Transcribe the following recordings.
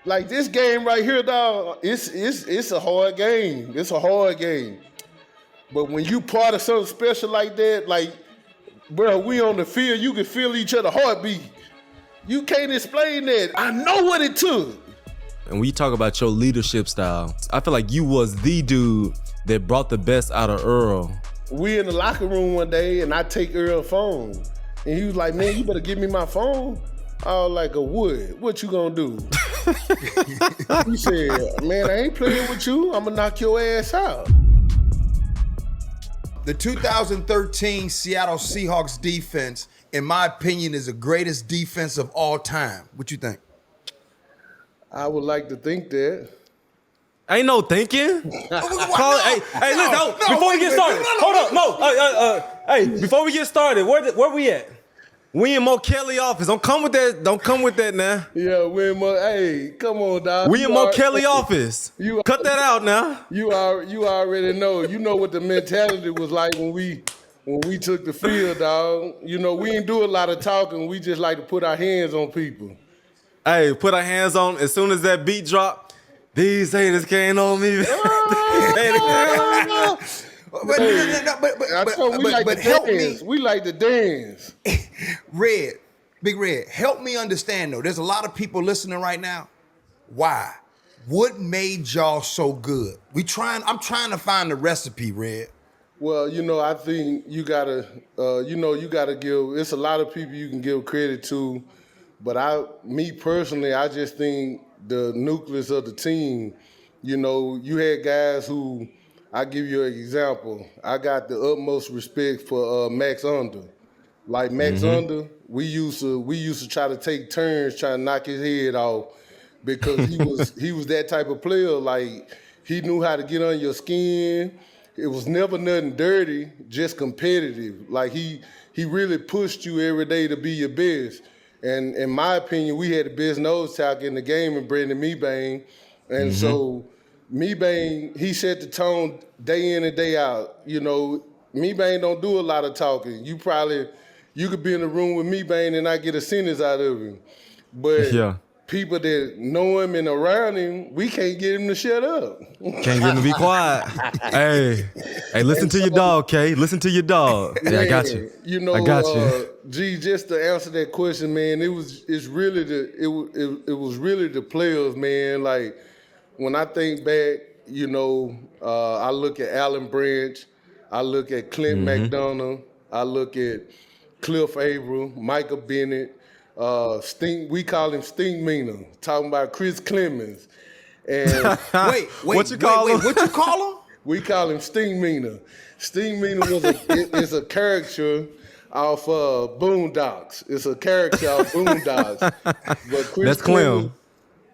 Like this game right here, dog. It's a hard game. It's a hard game. But when you part of something special like that, like, bro, we on the field, you can feel each other heartbeat. You can't explain that. I know what it took. And when you talk about your leadership style, I feel like you was the dude that brought the best out of Earl. We in the locker room one day, and I take Earl's phone. And he was like, man, you better give me my phone. I was like, what you gonna do? He said, man, I ain't playing with you. I'm gonna knock your ass out. The 2013 Seattle Seahawks defense, in my opinion, is the greatest defense of all time. What you think? I would like to think that. Ain't no thinking. Hey, listen, before we get started, hold up, Mo. Hey, before we get started, where we at? We in Mo Kelly office. Don't come with that now. Yeah, we in Mo. Hey, come on, dog. We in Mo Kelly office. Cut that out now. You already know. You know what the mentality was like when we took the field, dog. You know, we didn't do a lot of talking. We just like to put our hands on people. Hey, put our hands on. As soon as that beat drop, these haters can't on me. But help me. We like to dance. Red, Big Red, help me understand though. There's a lot of people listening right now. Why? What made y'all so good? I'm trying to find the recipe, Red. Well, you know, I think you gotta give. It's a lot of people you can give credit to, but me personally, I just think the nucleus of the team. You know, you had guys who. I give you an example. I got the utmost respect for Max Under. Like Max Under, we used to try to take turns trying to knock his head off because he was that type of player. Like he knew how to get on your skin. It was never nothing dirty, just competitive. Like he really pushed you every day to be your best. And in my opinion, we had the best nose tackle in the game in Brandon Mebane. And so Mebane, he set the tone day in and day out. You know, Mebane don't do a lot of talking. You could be in the room with Mebane and not get a sentence out of him. But people that know him and around him, we can't get him to shut up. Can't get him to be quiet. Hey, listen to your dog, Kay. Listen to your dog. Yeah, I got you. You know, I got you. Just to answer that question, man, it was really the players, man. Like, when I think back, you know, I look at Allen Branch, I look at Clint McDonough, I look at Cliff Averill, Michael Bennett, we call him Stink Meaner, talking about Chris Clemens. And wait, what you call him? We call him Stink Meaner. Stink Meaner is a character off Boondocks. It's a character off Boondocks. But Chris That's Clem.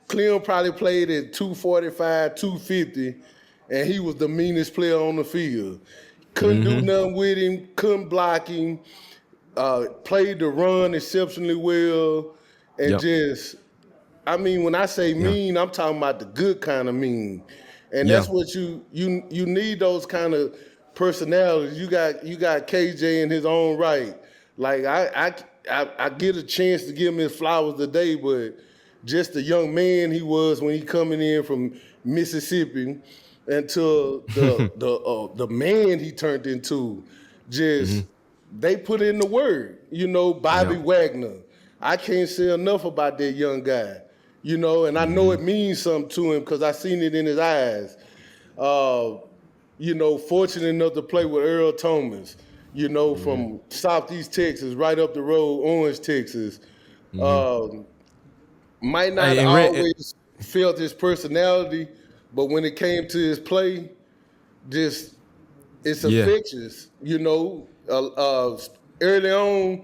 Clem probably played at 245, 250, and he was the meanest player on the field. Couldn't do nothing with him, couldn't block him, played the run exceptionally well, and when I say mean, I'm talking about the good kind of mean. And that's what you need, those kind of personalities. You got KJ in his own right. Like I get a chance to give him his flowers today, but just the young man he was when he coming in from Mississippi until the man he turned into. They put in the word. You know, Bobby Wagner. I can't say enough about that young guy. You know, and I know it means something to him because I seen it in his eyes. You know, fortunate enough to play with Earl Thomas. You know, from Southeast Texas, right up the road, Orange, Texas. Might not always felt his personality, but when it came to his play, it's infectious. You know, early on,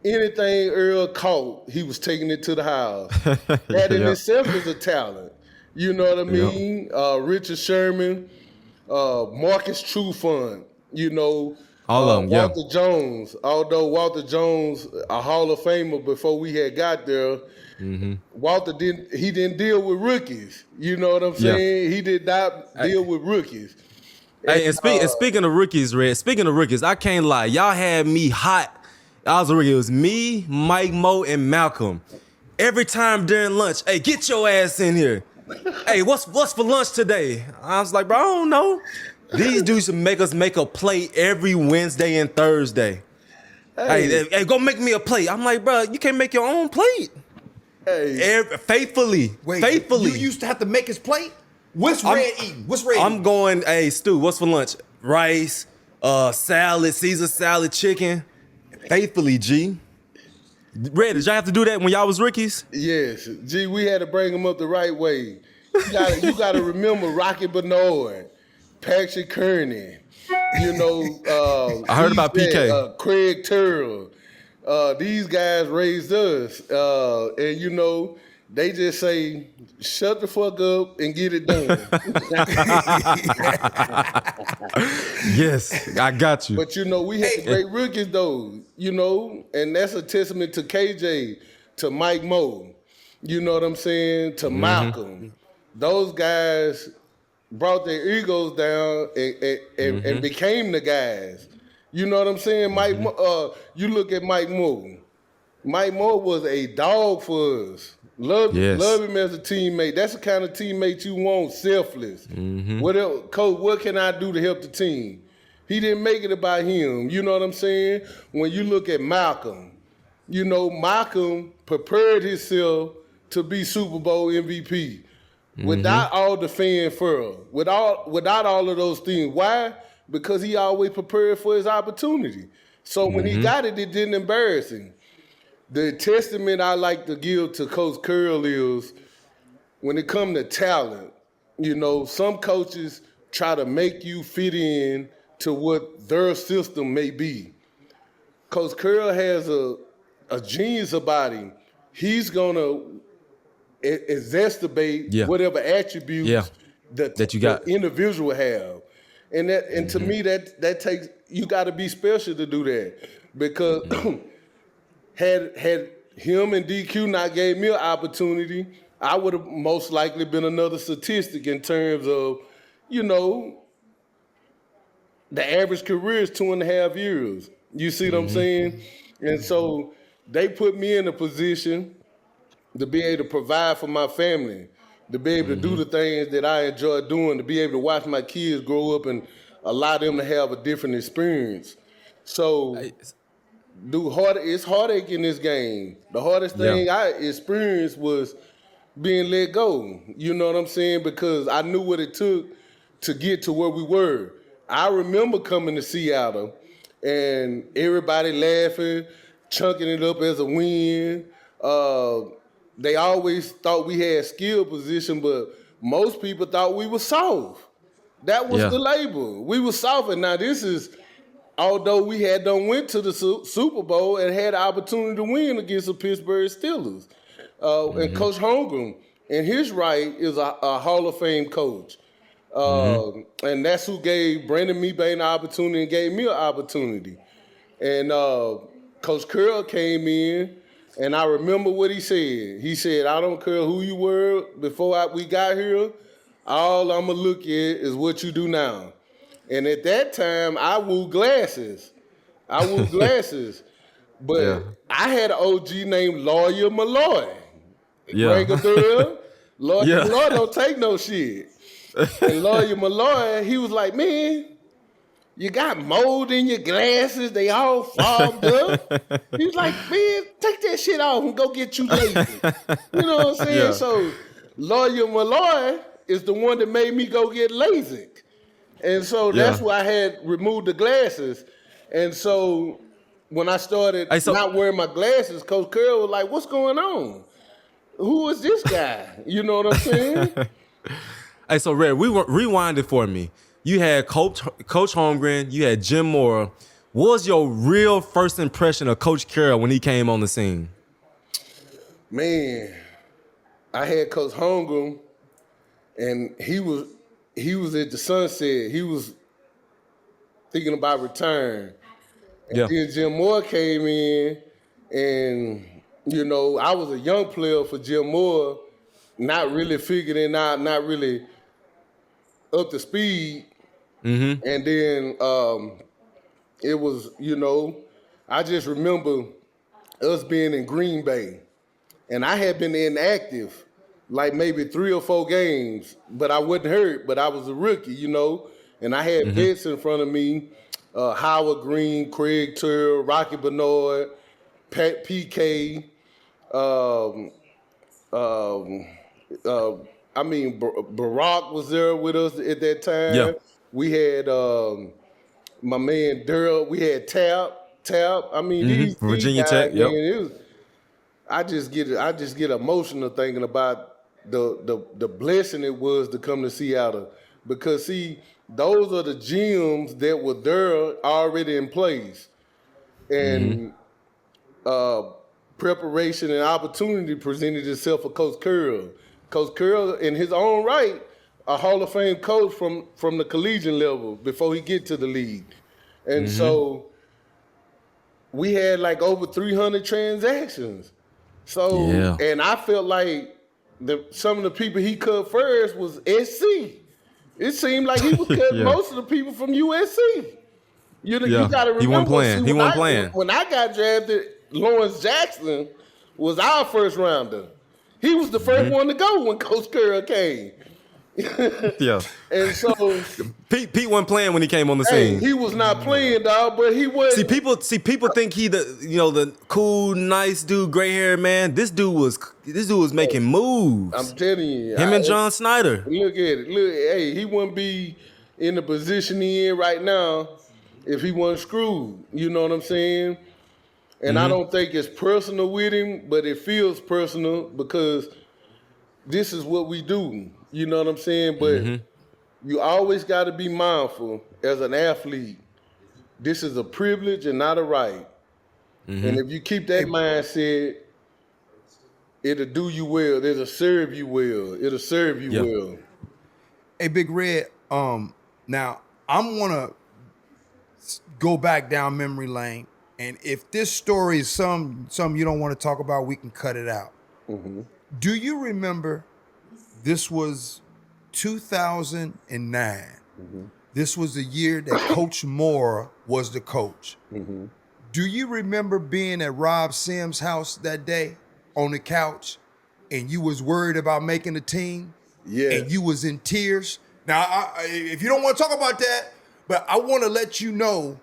anything Earl caught, he was taking it to the house. That in itself is a talent. You know what I mean? Richard Sherman, Marcus Trufant, you know, all of them, Walter Jones. Although Walter Jones, a Hall of Famer before we had got there, Walter didn't deal with rookies. You know what I'm saying? He did not deal with rookies. Hey, and speaking of rookies, Red, I can't lie. Y'all had me hot. I was a rookie. It was me, Mike, Mo, and Malcolm. every time during lunch, hey, get your ass in here. Hey, what's for lunch today? I was like, bro, I don't know. These dudes should make us make a plate every Wednesday and Thursday. Hey, go make me a plate. I'm like, bro, you can't make your own plate. Faithfully. You used to have to make his plate? What's Red eating? What's Red I'm eating? going, hey, Stu, what's for lunch? Rice, salad, Caesar salad, chicken. Faithfully, G. Red, did y'all have to do that when y'all was rookies? Yes. G, we had to bring them up the right way. You gotta remember Rocky Bernard, Patrick Kearney, I heard about PK. Craig Terrell. These guys raised us. And they just say, shut the fuck up and get it done. Yes, I got you. But we had great rookies though, and that's a testament to KJ, to Mike Moe, you know what I'm saying, to Malcolm. Those guys brought their egos down and became the guys. You know what I'm saying? Mike, you look at Mike Moe. Mike Moe was a dog for us. Love him as a teammate. That's the kind of teammate you want, selfless. Coach, what can I do to help the team? He didn't make it about him. You know what I'm saying? When you look at Malcolm, Malcolm prepared himself to be Super Bowl MVP without all the fanfare, without all of those things. Why? Because he always prepared for his opportunity. So when he got it, it didn't embarrass him. The testament I like to give to Coach Curl is when it comes to talent, some coaches try to make you fit in to what their system may be. Coach Curl has a genius about him. He's going to exacerbate whatever attributes that you got the individual have. And to me, that takes, you got to be special to do that. Because had him and DQ not gave me an opportunity, I would have most likely been another statistic in terms of, the average career is 2.5 years. You see what I'm saying? And so they put me in a position to be able to provide for my family, to be able to do the things that I enjoy doing, to be able to watch my kids grow up and allow them to have a different experience. So it's heartache in this game. The hardest thing I experienced was being let go. You know what I'm saying? Because I knew what it took to get to where we were. I remember coming to Seattle and everybody laughing, chunking it up as a win. They always thought we had skill position, but most people thought we were soft. That was the label. We were soft. And now this is, although we had done went to the Super Bowl and had the opportunity to win against the Pittsburgh Steelers. And Coach Holmgren, in his right, is a Hall of Fame coach. And that's who gave Brandon Mebane an opportunity and gave me an opportunity. And Coach Curl came in, and I remember what he said. He said, I don't care who you were before we got here. All I'm going to look at is what you do now. And at that time, I wore glasses. But I had an OG named Lawyer Malloy. Ring a bell. Lawyer Malloy don't take no shit. And Lawyer Malloy, he was like, man, you got mold in your glasses. They all fogged up. He was like, man, take that shit off and go get you lazy. You know what I'm saying? Yeah. So Lawyer Malloy is the one that made me go get LASIK. And so that's why I had removed the glasses. And so when I started not wearing my glasses, Coach Curl was like, what's going on? Who is this guy? You know what I'm saying? Hey, so Red, rewind it for me. You had Coach Holmgren, you had Jim Moore. What was your real first impression of Coach Carroll when he came on the scene? Man, I had Coach Holmgren, and he was at the Sunset. He was thinking about return. And then Jim Moore came in, and, I was a young player for Jim Moore, not really figuring out, not really up to speed. And then it was, I just remember us being in Green Bay. and I had been inactive like maybe 3 or 4 games, but I wasn't hurt, but I was a rookie, you know, and I had vets in front of me, Howard Green, Craig Turr, Rocky Bernard, Pat PK, um, um, Barack was there with us at that time. Yeah. We had my man Durrell. We had Tap. I mean, these Virginia guys, Tech. Yep. man, I just get emotional thinking about the blessing it was to come to Seattle, because see, those are the gems that were there already in place, and preparation and opportunity presented itself for Coach Curl. Coach Curl, in his own right, a Hall of Fame coach from the collegiate level before he get to the league, and so we had like over 300 transactions. So, Yeah. and I felt like some of the people he cut first was SC. It seemed like he was cutting Yeah. most of the people from USC. You know, Yeah. you got to remember. He wasn't playing. see, He when wasn't I- playing. When I got drafted, Lawrence Jackson was our first rounder. He was the first one to go when Coach Curl came. Yeah. And so, Pete wasn't playing when he came on the hey, scene. he was not playing, dog, but he was. See, people think he the cool, nice dude, gray haired man. This dude was making moves. I'm telling you. Him and John Snyder. Look at it. Look, hey, he wouldn't be in the position he in right now if he wasn't screwed. You know what I'm saying? And I don't think it's personal with him, but it feels personal because this is what we do. You know what I'm saying? But you always got to be mindful as an athlete. This is a privilege and not a right. And if you keep that mindset, it'll do you well. It'll serve you well. It'll serve you well. Hey, Big Red. Now I'm gonna go back down memory lane, and if this story is some you don't want to talk about, we can cut it out. Do you remember? This was 2009. This was the year that Coach Moore was the coach. Do you remember being at Rob Sims' house that day on the couch, and you was worried about making the team? Yeah. And you was in tears? Now, if you don't want to talk about that, but I want to let you know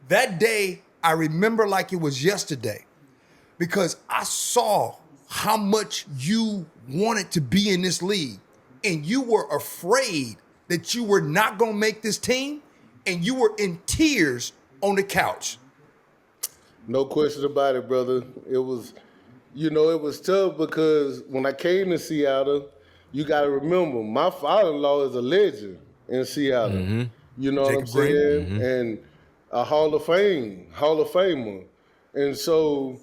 that day I remember like it was yesterday, because I saw how much you wanted to be in this league, and you were afraid that you were not going to make this team, and you were in tears on the couch. No question about it, brother. It was, it was tough because when I came to Seattle, you got to remember, my father-in-law is a legend in Seattle. You know what I'm saying? And a Hall of Famer. And so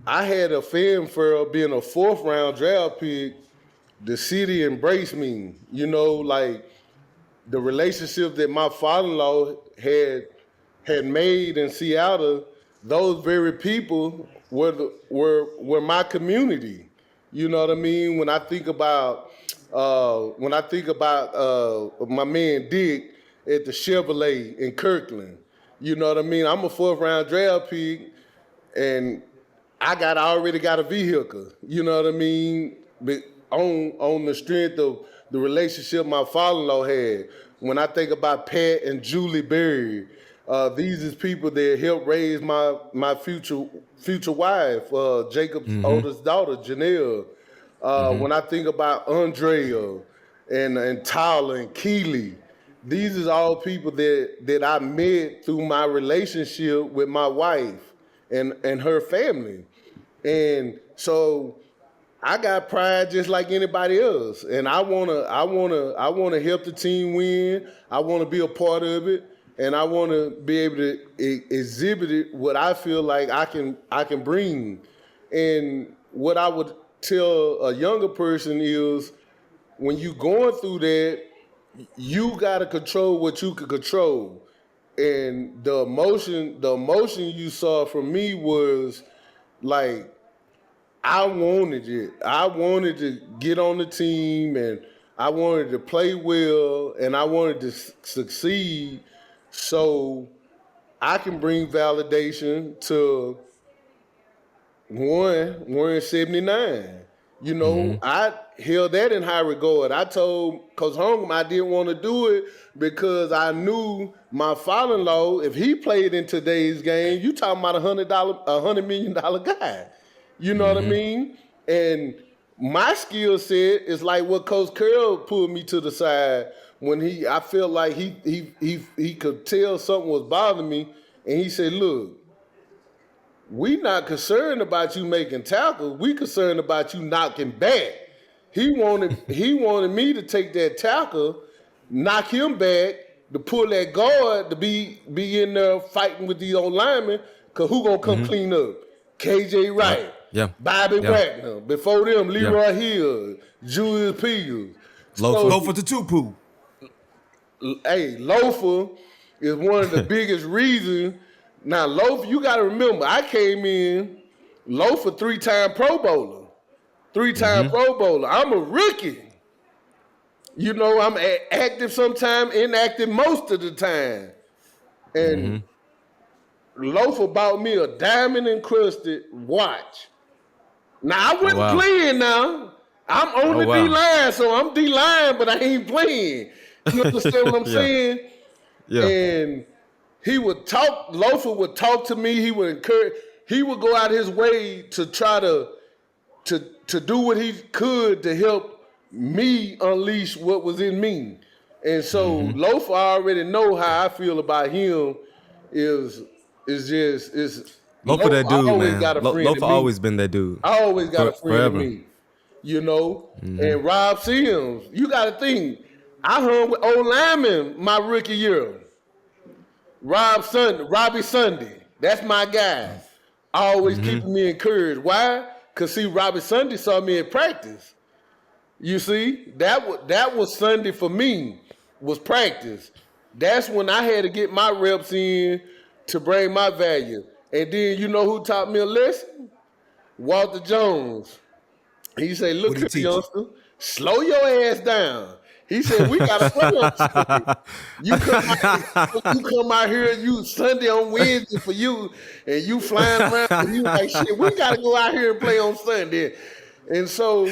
I had a fanfare being a 4th round draft pick. The city embraced me, like the relationship that my father-in-law had made in Seattle. Those very people were my community. You know what I mean? When I think about my man Dick at the Chevrolet in Kirkland, you know what I mean? I'm a 4th round draft pick, and I already got a vehicle. You know what I mean? But on the strength of the relationship my father-in-law had. When I think about Pat and Julie Berry, these is people that helped raise my future wife, Jacob's oldest daughter, Janelle. When I think about Andrea and Tyler and Keely, these is all people that I met through my relationship with my wife and her family. And so I got pride just like anybody else, and I wanna help the team win. I wanna be a part of it, and I wanna be able to exhibit it what I feel like I can bring. And what I would tell a younger person is, when you going through that, you gotta control what you can control. And the emotion you saw from me was like, I wanted it. I wanted to get on the team, and I wanted to play well, and I wanted to succeed so I can bring validation to One in 79. You know, I held that in high regard. I told Coach Holmgren I didn't want to do it because I knew my father-in-law, if he played in today's game, you talking about $100 million guy. You know what I mean? And my skill set is like what Coach Curl pulled me to the side when I felt like he could tell something was bothering me, and he said, "Look, we not concerned about you making tackles. We concerned about you knocking back." He wanted me to take that tackle, knock him back, to pull that guard, to be in there fighting with these old linemen. Cause who gonna come clean up? KJ Wright, Bobby Wagner. Before them, Leroy Hill, Julius Peebles, Lofa Tutupu. Hey, Lofa is one of the biggest reasons. Now, Lofa, you got to remember, I came in, Lofa 3-time Pro Bowler. 3-time Pro Bowler. I'm a rookie. You know, I'm active sometimes, inactive most of the time. And Lofa bought me a diamond-encrusted watch. Now, I wasn't playing now. I'm on the D-line, so I'm D-line, but I ain't playing. You understand what I'm saying? Yeah. And Lofa would talk to me, he would encourage, he would go out his way to try to do what he could to help me unleash what was in me. And so Lofa already know how I feel about him is Lofa that dude, man. Lofa always been that dude. I always got a friend forever. in me. You know? And Rob Sims, you gotta think, I hung with old linemen my rookie year. Robbie Sunday, that's my guy. Always keeping me encouraged. Why? Because see, Robbie Sunday saw me in practice. You see, that was Sunday for me, was practice. That's when I had to get my reps in to bring my value. And then you know who taught me a lesson? Walter Jones. He said, "Look here, youngster, slow your ass down." He said, "We got to play on Sunday. You come out here, you Sunday on Wednesday for you, and you flying around, and you like, shit, we got to go out here and play on Sunday." And so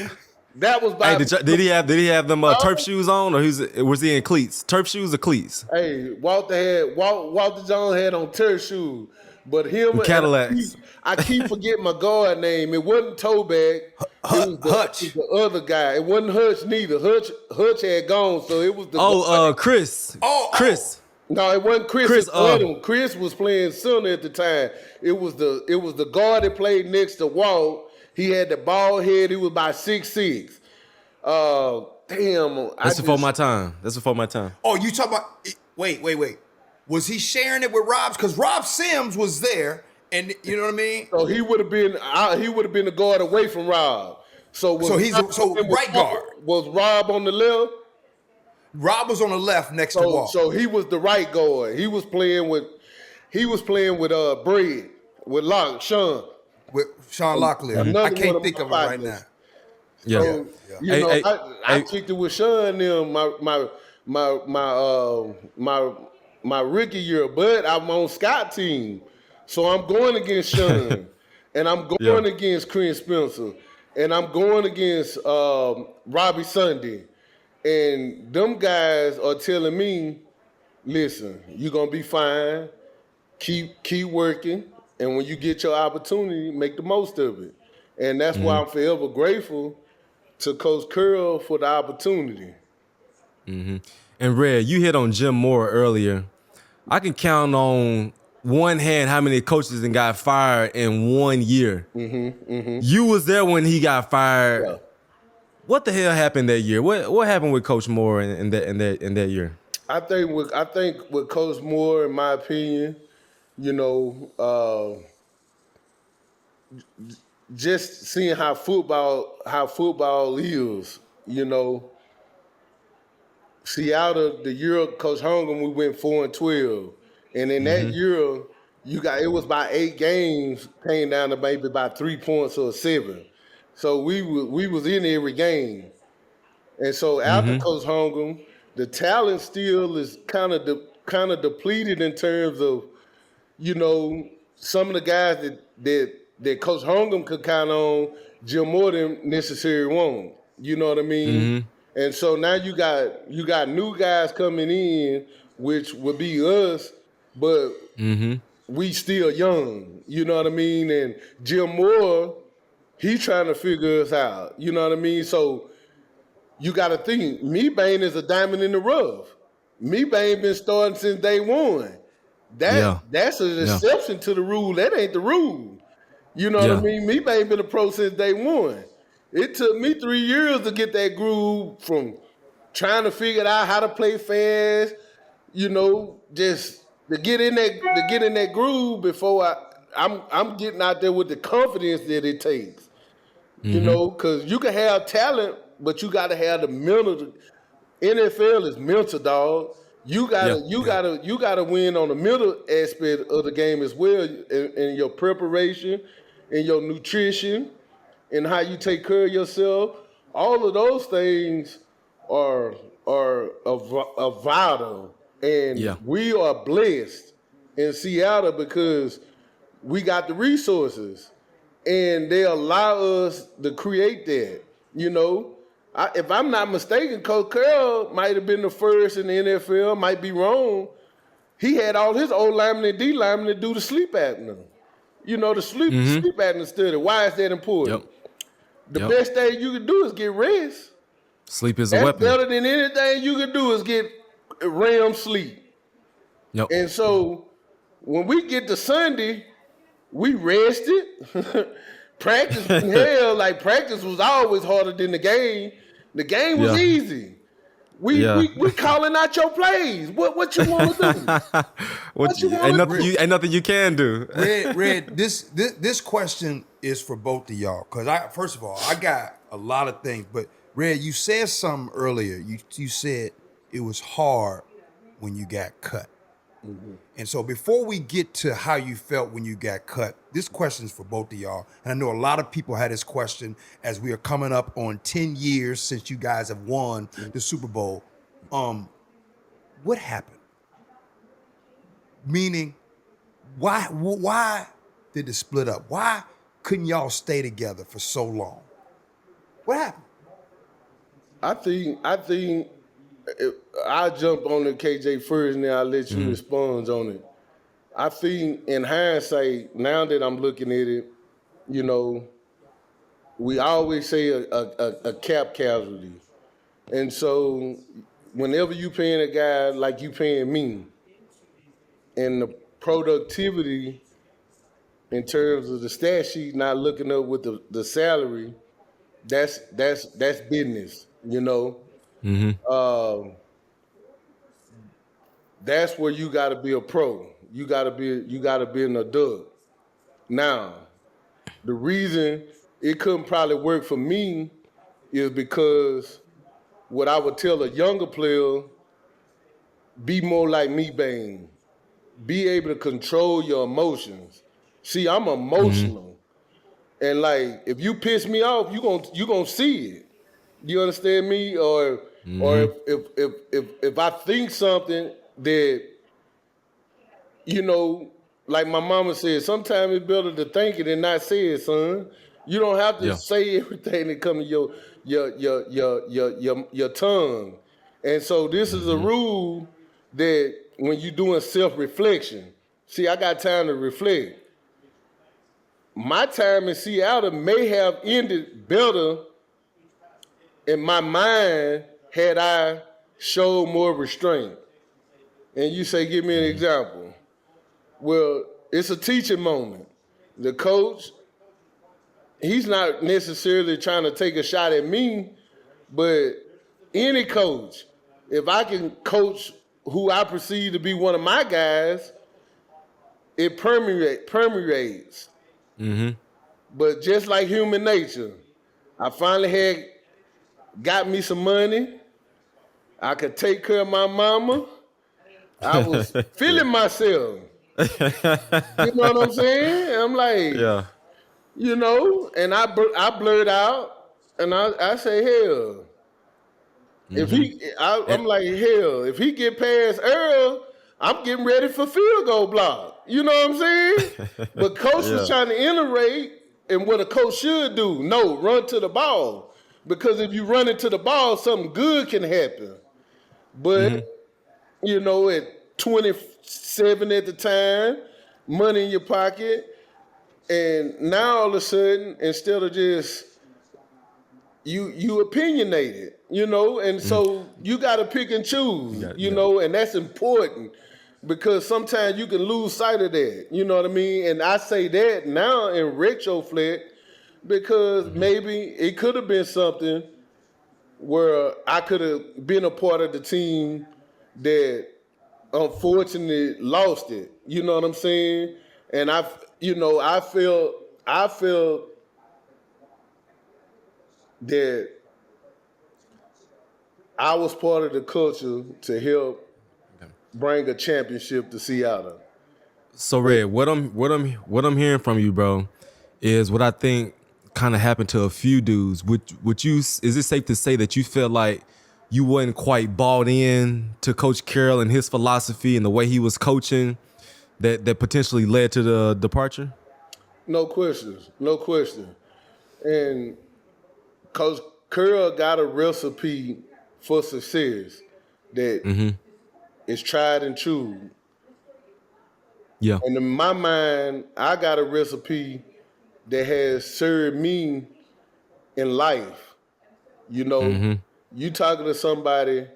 that was by. Hey, did he have them turf shoes on, or was he in cleats? Turf shoes or cleats? Hey, Walter Jones had on turf shoes, but him Cadillacs. I keep forgetting my guard name. It wasn't Toback. It was the other guy. It wasn't Hutch neither. Hutch had gone, so it was the Chris. Chris. No, it wasn't Chris. Chris was playing center at the time. It was the guard that played next to Walt. He had the bald head. He was about 6'6". Damn. That's before my time. Oh, you talking about? Wait. Was he sharing it with Rob's? Because Rob Sims was there, and you know what I mean. So he would have been the guard away from Rob. So he's right guard. Was Rob on the left? Rob was on the left next to Walt. So he was the right guard. He was playing with Brad, with Sean. With Sean Locklear. I can't think of it right now. Yeah. So, I kicked it with Sean them my rookie year, but I'm on Scott team. So I'm going against Sean, and I'm going against Chris Spencer, and I'm going against Robbie Sunday. And them guys are telling me, listen, you're going to be fine. Keep working. And when you get your opportunity, make the most of it. And that's why I'm forever grateful to Coach Curl for the opportunity. And Red, you hit on Jim Moore earlier. I can count on one hand how many coaches and got fired in 1 year. You was there when he got fired. Yeah. What the hell happened that year? What happened with Coach Moore in that year? I think with Coach Moore, in my opinion, you know, just seeing how football is, you know. See, out of the year of Coach Holmgren, we went 4-12, and in that year, it was about 8 games, came down to maybe about 3 points or 7. So we was in every game, and so after Coach Holmgren, the talent still is kind of depleted in terms of, you know, some of the guys that Coach Holmgren could count on, Jim Moore didn't necessarily want. You know what I mean? And so now you got new guys coming in, which would be us, but we still young. You know what I mean? And Jim Moore, he trying to figure us out. You know what I mean? So you got to think, Mebane is a diamond in the rough. Mebane been starting since day one. That's an exception to the rule. That ain't the rule. You know what I mean? Mebane been a pro since day one. It took me 3 years to get that groove from trying to figure out how to play fast, you know, just to get in that groove before I'm getting out there with the confidence that it takes. You know, because you can have talent, but you got to have the mental. NFL is mental, dog. You gotta win on the mental aspect of the game as well, in your preparation, in your nutrition, and how you take care of yourself. All of those things are vital, and we are blessed in Seattle because we got the resources, and they allow us to create that. You know, if I'm not mistaken, Coach Carroll might have been the first in the NFL. Might be wrong. He had all his old linemen and D linemen to do the sleep apnea. You know, the sleep apnea study. Why is that important? The best thing you can do is get rest. Sleep is a weapon. Better than anything you can do is get REM sleep. And so when we get to Sunday, we rested. Practice in hell, like practice was always harder than the game. The game was easy. We calling out your plays. What you want to do? Ain't nothing you can do. Red, this question is for both of y'all. Because first of all, I got a lot of things. But Red, you said something earlier. You said it was hard when you got cut. And so before we get to how you felt when you got cut, this question is for both of y'all. And I know a lot of people had this question as we are coming up on 10 years since you guys have won the Super Bowl. What happened? Meaning, why did it split up? Why couldn't y'all stay together for so long? What happened? I think I'll jump on the KJ first, and then I'll let you respond on it. I think in hindsight, now that I'm looking at it, you know, we always say a cap casualty. And so whenever you paying a guy like you paying me, and the productivity in terms of the stat sheet not looking up with the salary, that's business, you know. That's where you got to be a pro. You got to be an adult. Now, the reason it couldn't probably work for me is because what I would tell a younger player, be more like Mebane. Be able to control your emotions. See, I'm emotional. And like, if you piss me off, you gonna see it. You understand me? Or if I think something that, you know, like my mama said, sometimes it's better to think it and not say it, son. You don't have to say everything that comes to your tongue. And so this is a rule that when you're doing self-reflection, see, I got time to reflect. My time in Seattle may have ended better in my mind had I showed more restraint. And you say, give me an example. Well, it's a teaching moment. The coach, he's not necessarily trying to take a shot at me, but any coach, if I can coach who I perceive to be one of my guys, it permeates. But just like human nature, I finally got me some money. I could take care of my mama. I was feeling myself. You know what I'm saying? I'm like, you know, and I blurt out, and I say, hell. I'm like, hell, if he get past Earl, I'm getting ready for field goal block. You know what I'm saying? But coach was trying to iterate, and what a coach should do, no, run to the ball. Because if you run into the ball, something good can happen. But, you know, at 27 at the time, money in your pocket, and now all of a sudden, instead of just you opinionated, you know, and so you got to pick and choose, you know, and that's important because sometimes you can lose sight of that, you know what I mean? And I say that now in retrospect because maybe it could have been something where I could have been a part of the team that unfortunately lost it, you know what I'm saying? And I feel that I was part of the culture to help bring a championship to Seattle. So Red, what I'm hearing from you, bro, is what I think kind of happened to a few dudes. Is it safe to say that you feel like you wasn't quite bought in to Coach Carroll and his philosophy and the way he was coaching that potentially led to the departure? No questions. And Coach Carroll got a recipe for success that is tried and true. Yeah. And in my mind, I got a recipe that has served me in life. You know, you talking to somebody,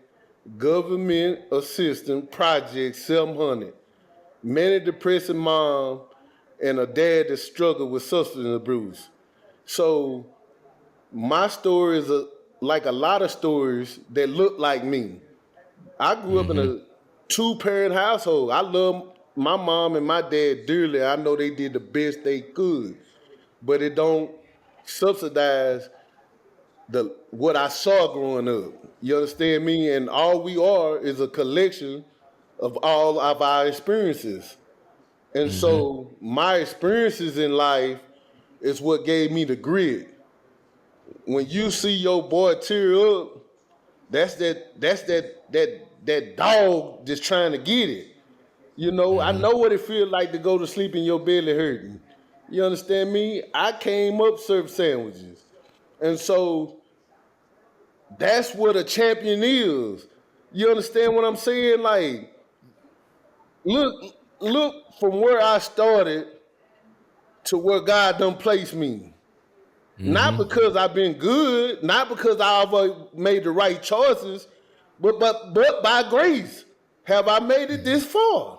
government assistant, project 700, manic depressive mom, and a dad that struggled with substance abuse. So my story is like a lot of stories that look like me. I grew up in a 2-parent household. I love my mom and my dad dearly. I know they did the best they could, but it don't subsidize what I saw growing up. You understand me? And all we are is a collection of all of our experiences. And so my experiences in life is what gave me the grit. When you see your boy tear up, that's that dog just trying to get it. You know, I know what it feels like to go to sleep and your belly hurting. You understand me? I came up serving sandwiches. And so that's what a champion is. You understand what I'm saying? Like, look from where I started to where God done placed me. Not because I've been good, not because I've made the right choices, but by grace have I made it this far.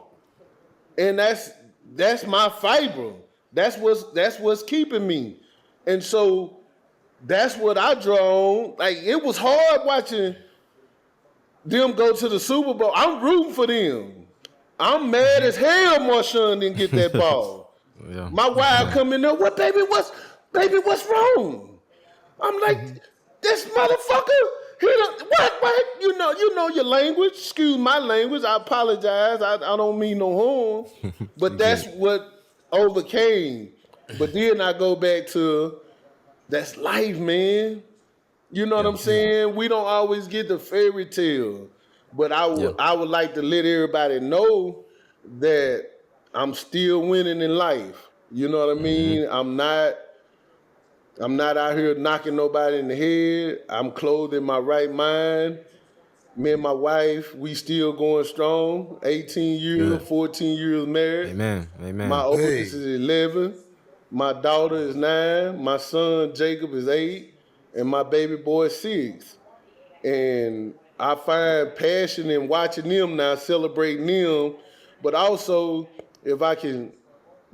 And that's my fiber. That's what's keeping me. And so that's what I draw on. Like, it was hard watching them go to the Super Bowl. I'm rooting for them. I'm mad as hell Marshawn didn't get that ball. Yeah. My wife come in there, what, baby, what's wrong? I'm like, this motherfucker, what? You know your language. Excuse my language. I apologize. I don't mean no harm. But that's what overcame. But then I go back to, that's life, man. You know what I'm saying? We don't always get the fairy tale. But I would like to let everybody know that I'm still winning in life. You know what I mean? I'm not out here knocking nobody in the head. I'm clothed in my right mind. Me and my wife, we still going strong. 18 years, 14 years married. Amen. My oldest is 11. My daughter is 9. My son, Jacob, is 8. And my baby boy is 6. And I find passion in watching them now, celebrating them. But also, if I can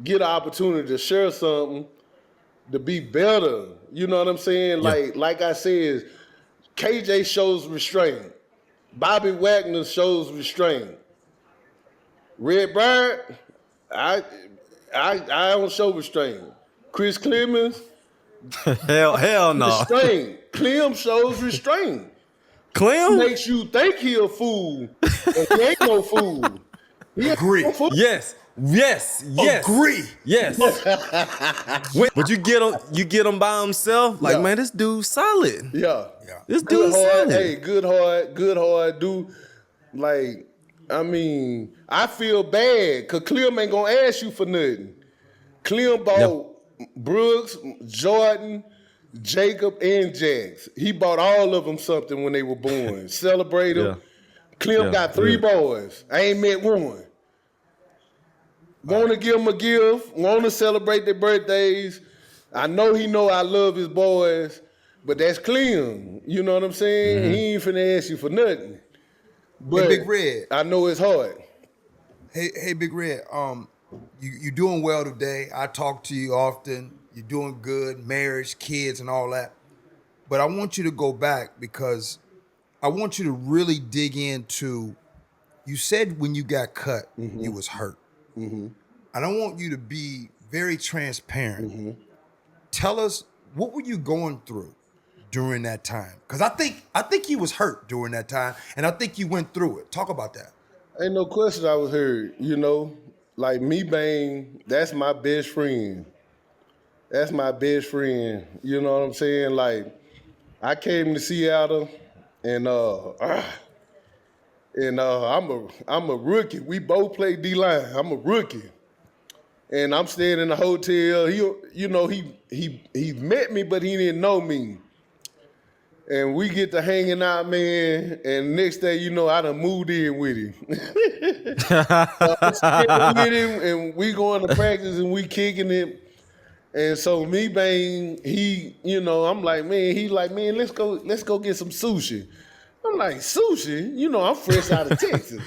get an opportunity to share something, to be better, you know what I'm saying? Like I said, KJ shows restraint. Bobby Wagner shows restraint. Red Bryant, I don't show restraint. Chris Clemens, hell no. Restraint. Clem shows restraint. Clem makes you think he a fool, and he ain't no fool. Agree. No fool. Yes. Agree. Yes. But you get him by himself. Like, man, this dude's solid. Yeah. This dude's solid. Hey, good heart. Do like I mean, I feel bad because Clem ain't gonna ask you for nothing. Clem bought Brooks, Jordan, Jacob, and Jax. He bought all of them something when they were born. Celebrate them. Clem got 3 boys. I ain't met one. Want to give them a gift. Want to celebrate their birthdays. I know he know I love his boys, but that's Clem. You know what I'm saying? He ain't finna ask you for nothing. But hey, Big Red. I know it's hard. Hey, Big Red. You doing well today. I talk to you often. You're doing good, marriage, kids, and all that. But I want you to go back because I want you to really dig into, you said when you got cut, you was hurt. And I want you to be very transparent. Tell us, what were you going through during that time? Because I think you was hurt during that time, and I think you went through it. Talk about that. Ain't no question I was hurt, you know. Like Mebane, that's my best friend. That's my best friend. You know what I'm saying? Like, I came to Seattle, and I'm a rookie. We both play D-line. I'm a rookie, and I'm staying in the hotel. He met me, but he didn't know me. And we get to hanging out, man. And next day, I done moved in with him. I'm staying with him, and we going to practice, and we kicking it. And so Mebane, I'm like, man, he like, man, let's go get some sushi. I'm like, sushi? I'm fresh out of Texas.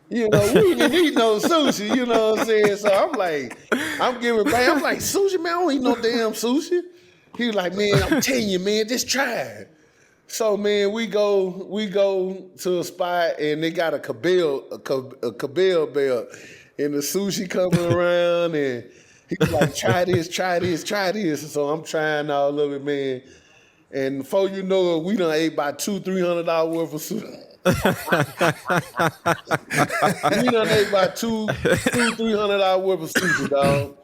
We didn't eat no sushi, you know what I'm saying? So I'm like, I'm like, sushi, man, I don't eat no damn sushi. He was like, man, I'm telling you, man, just try it. So, man, we go to a spot, and they got a cabell belt, and the sushi coming around, and he's like, try this. So I'm trying all of it, man. And before you know it, we done ate about $200-$300 worth of sushi. We done ate about $200-$300 worth of sushi, dog.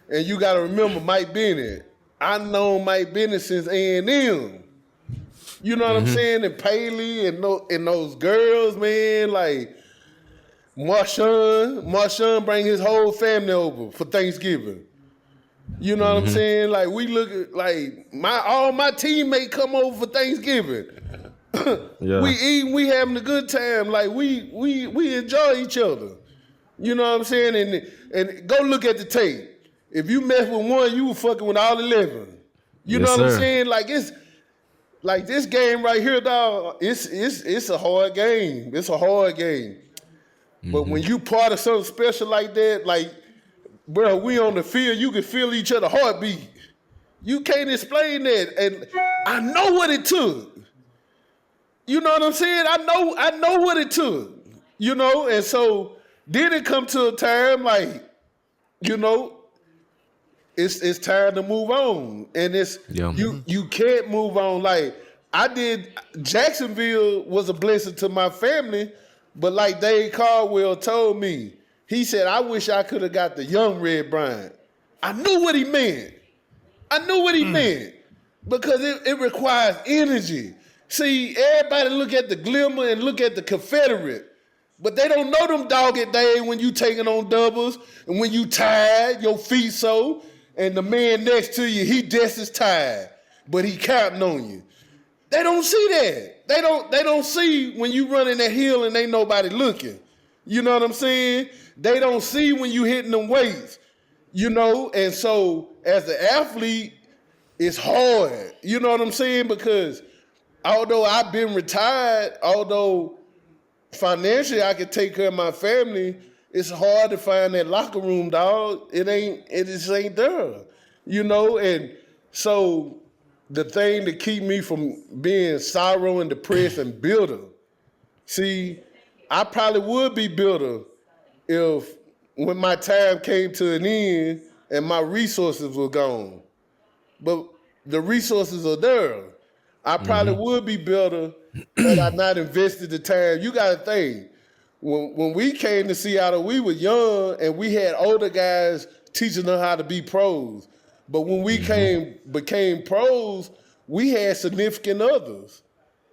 And you got to remember Mike Bennett. I known Mike Bennett since A&M. You know what I'm saying? And Paley and those girls, man, like Marshawn bring his whole family over for Thanksgiving. You know what I'm saying? Like we look at like all my teammates come over for Thanksgiving. We eating, we having a good time. Like we enjoy each other. You know what I'm saying? And go look at the tape. If you mess with one, you were fucking with all 11. You know what I'm saying? Like it's like this game right here, dog. It's a hard game. It's a hard game. But when you part of something special like that, like, bro, we on the field, you can feel each other heartbeat. You can't explain that, and I know what it took. You know what I'm saying? I know what it took. And so then it come to a time like, it's time to move on, and you can't move on. Like Jacksonville was a blessing to my family, but like Dave Caldwell told me, he said, I wish I could have got the young Red Bryant. I knew what he meant. Because it requires energy. See, everybody look at the glimmer and look at the Confederate, but they don't know them dogged days when you taking on doubles and when you tired, your feet so, and the man next to you, he just as tired, but he counting on you. They don't see that. They don't see when you running that hill and ain't nobody looking. You know what I'm saying? They don't see when you hitting them weights. And so as an athlete, it's hard. You know what I'm saying? Because although I've been retired, although financially I can take care of my family, it's hard to find that locker room, dog. It just ain't there. And so the thing to keep me from being sorrow and depressed and bitter, see, I probably would be bitter if when my time came to an end and my resources were gone. But the resources are there. I probably would be bitter had I not invested the time. You got to think, when we came to Seattle, we were young and we had older guys teaching us how to be pros. But when we became pros, we had significant others.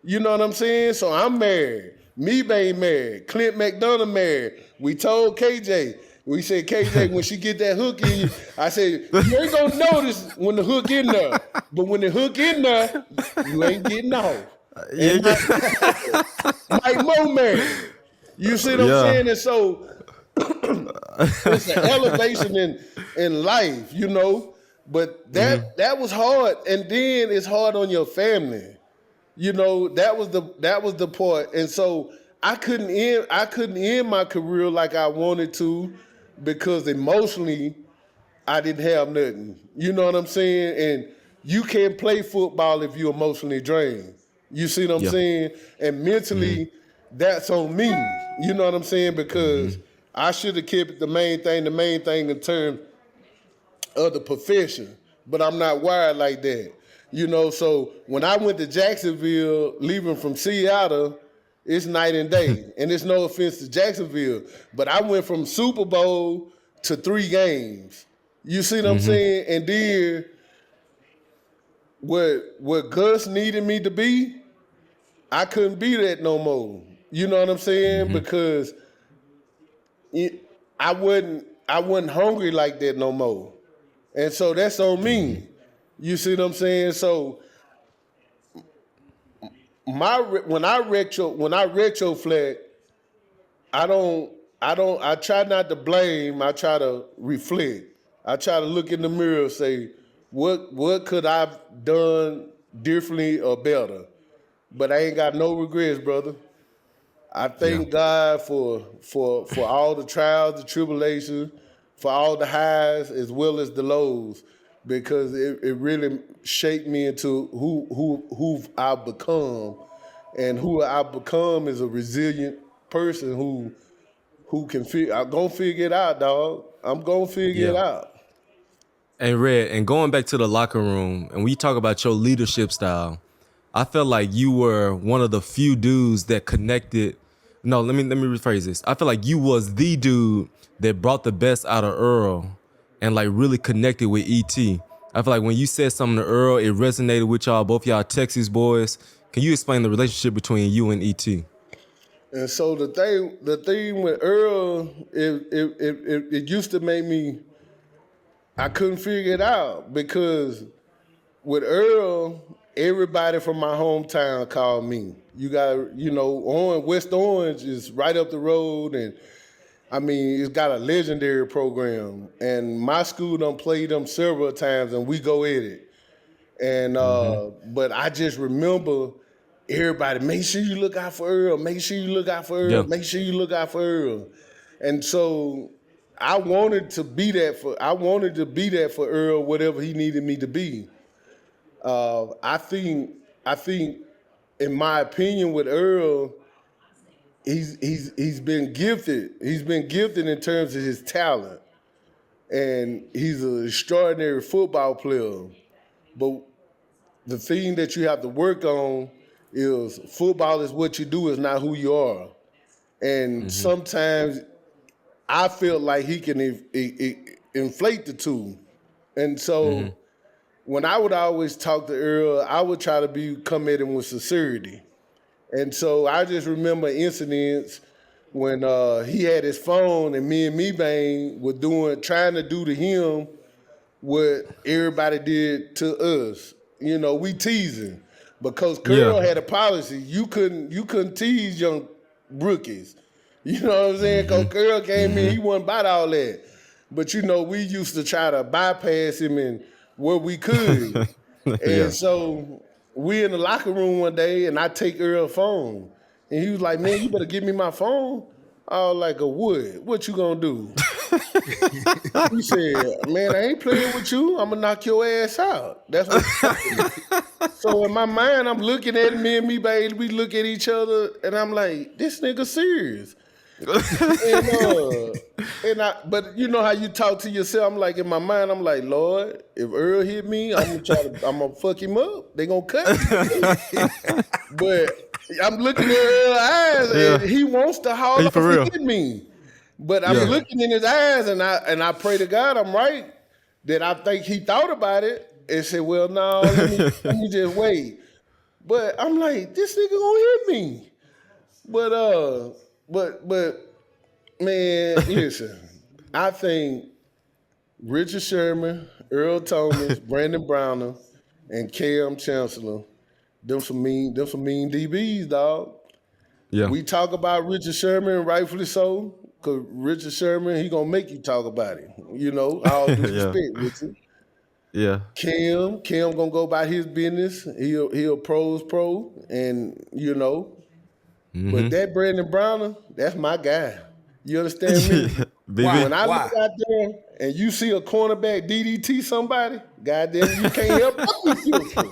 You know what I'm saying? So I'm married. Mebane married. Clint McDonough married. We told KJ. We said, KJ, when she get that hook in you, I said, you ain't gonna notice when the hook in there. But when the hook in there, you ain't getting off. And Mike Mo married. You see what I'm saying? And so it's an elevation in life, you know. But that was hard. And then it's hard on your family. You know, that was the part. And so I couldn't end my career like I wanted to because emotionally I didn't have nothing. You know what I'm saying? And you can't play football if you're emotionally drained. You see what I'm saying? And mentally, that's on me. You know what I'm saying? Because I should have kept it the main thing in terms of the profession. But I'm not wired like that. You know, so when I went to Jacksonville, leaving from Seattle, it's night and day. And it's no offense to Jacksonville, but I went from Super Bowl to 3 games. You see what I'm saying? And then what Gus needed me to be, I couldn't be that no more. You know what I'm saying? Because I wasn't hungry like that no more. And so that's on me. You see what I'm saying? So when I retroflect, I try not to blame, I try to reflect. I try to look in the mirror and say, what could I have done differently or better? But I ain't got no regrets, brother. I thank God for all the trials, the tribulations, for all the highs as well as the lows, because it really shaped me into who I've become. And who I've become is a resilient person who can I'm gonna figure it out, dog. I'm gonna figure it out. And Red, and going back to the locker room, and we talk about your leadership style, I felt like you were one of the few dudes that connected. No, let me rephrase this. I feel like you was the dude that brought the best out of Earl and like really connected with ET. I feel like when you said something to Earl, it resonated with y'all, both y'all Texas boys. Can you explain the relationship between you and ET? And so the thing with Earl, it used to make me, I couldn't figure it out because with Earl, everybody from my hometown called me. You got, West Orange is right up the road, and I mean, it's got a legendary program. And my school done played them several times, and we go at it. And but I just remember everybody, make sure you look out for Earl. Make sure you look out for Earl. Yep. Make sure you look out for Earl. And so I wanted to be that for Earl, whatever he needed me to be. I think, in my opinion, with Earl, he's been gifted. He's been gifted in terms of his talent, and he's an extraordinary football player. But the thing that you have to work on is football is what you do, is not who you are. And sometimes I feel like he can inflate the two. And so when I would always talk to Earl, I would try to come at him with sincerity. And so I just remember incidents when he had his phone and me and Mebane were trying to do to him what everybody did to us. You know, we teasing. Because Curl had a policy, you couldn't tease young rookies. You know what I'm saying? Because Curl came in, he wasn't about all that. But, we used to try to bypass him in where we could. And so we in the locker room one day, and I take Earl's phone. And he was like, man, you better give me my phone. I was like, what you gonna do? He said, man, I ain't playing with you. I'm gonna knock your ass out. That's what he said. So in my mind, I'm looking at me and Mebane, we look at each other, and I'm like, this nigga serious. But you know how you talk to yourself. I'm like, in my mind, I'm like, Lord, if Earl hit me, I'm gonna fuck him up. They gonna cut me. But I'm looking at Earl's eyes, and he wants to haul off and hit me. But I'm looking in his eyes, and I pray to God I'm right, that I think he thought about it and said, well, no, let me just wait. But I'm like, this nigga gonna hit me. But man, listen. I think Richard Sherman, Earl Thomas, Brandon Browner, and Cam Chancellor, them some mean DBs, dog. Yeah. We talk about Richard Sherman, rightfully so, because Richard Sherman, he gonna make you talk about it. All due respect, Richard. Yeah. Cam gonna go about his business. He'll pro's pro, and But that Brandon Browner, that's my guy. You understand me? BB. When I look out there and you see a cornerback DDT somebody, goddamn, you can't help but be fearful.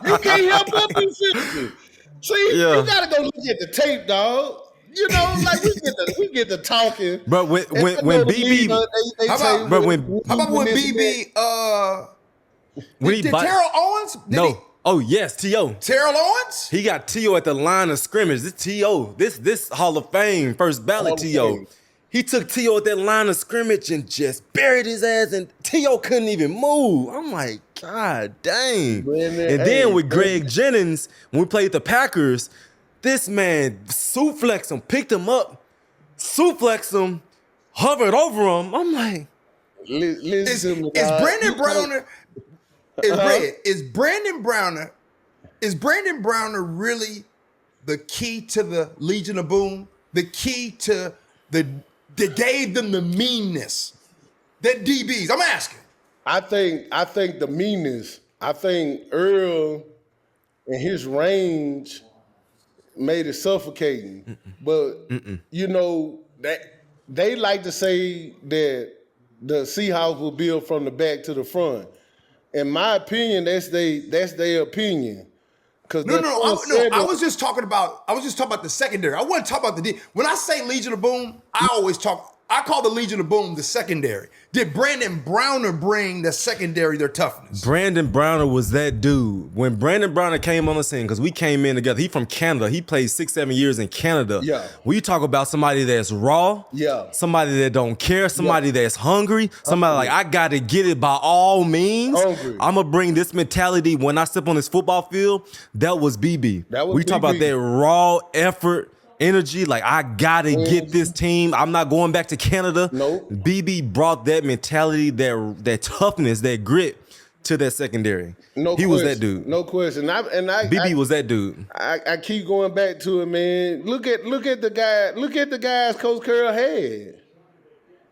You can't help but be fearful. See, you gotta go look at the tape, dog. Like we get to talking. But when BB, how about when BB when he did Terrell Owens? Oh yes, T.O. Terrell Owens? He got T.O. at the line of scrimmage. This T.O. This Hall of Fame first ballot T.O. He took T.O. at that line of scrimmage and just buried his ass, and T.O. couldn't even move. I'm like, God dang. Then with Greg Jennings, when we played the Packers, this man suplexed him, picked him up, suplexed him, hovered over him. I'm like, is Brandon Browner is Brandon Browner really the key to the Legion of Boom? The key to that gave them the meanness that DBs. I'm asking. I think the meanness. I think Earl and his range made it suffocating. But that they like to say that the Seahawks will build from the back to the front. In my opinion, that's their opinion. No. I was just talking about the secondary. I wasn't talking about the when I say Legion of Boom, I call the Legion of Boom the secondary. Did Brandon Browner bring the secondary their toughness? Brandon Browner was that dude. When Brandon Browner came on the scene, because we came in together, he from Canada. He played 6-7 years in Canada. Yeah. We talk about somebody that's raw, somebody that don't care, somebody that's hungry, somebody like, I got to get it by all means. I'm going to bring this mentality when I step on this football field. That was BB. We talk about that raw effort, energy, like I gotta get this team. I'm not going back to Canada. Nope. BB brought that mentality, that toughness, that grit to that secondary. He was that dude. No question. BB was that dude. I keep going back to it, man. Look at the guy. Look at the guys Coach Curl had.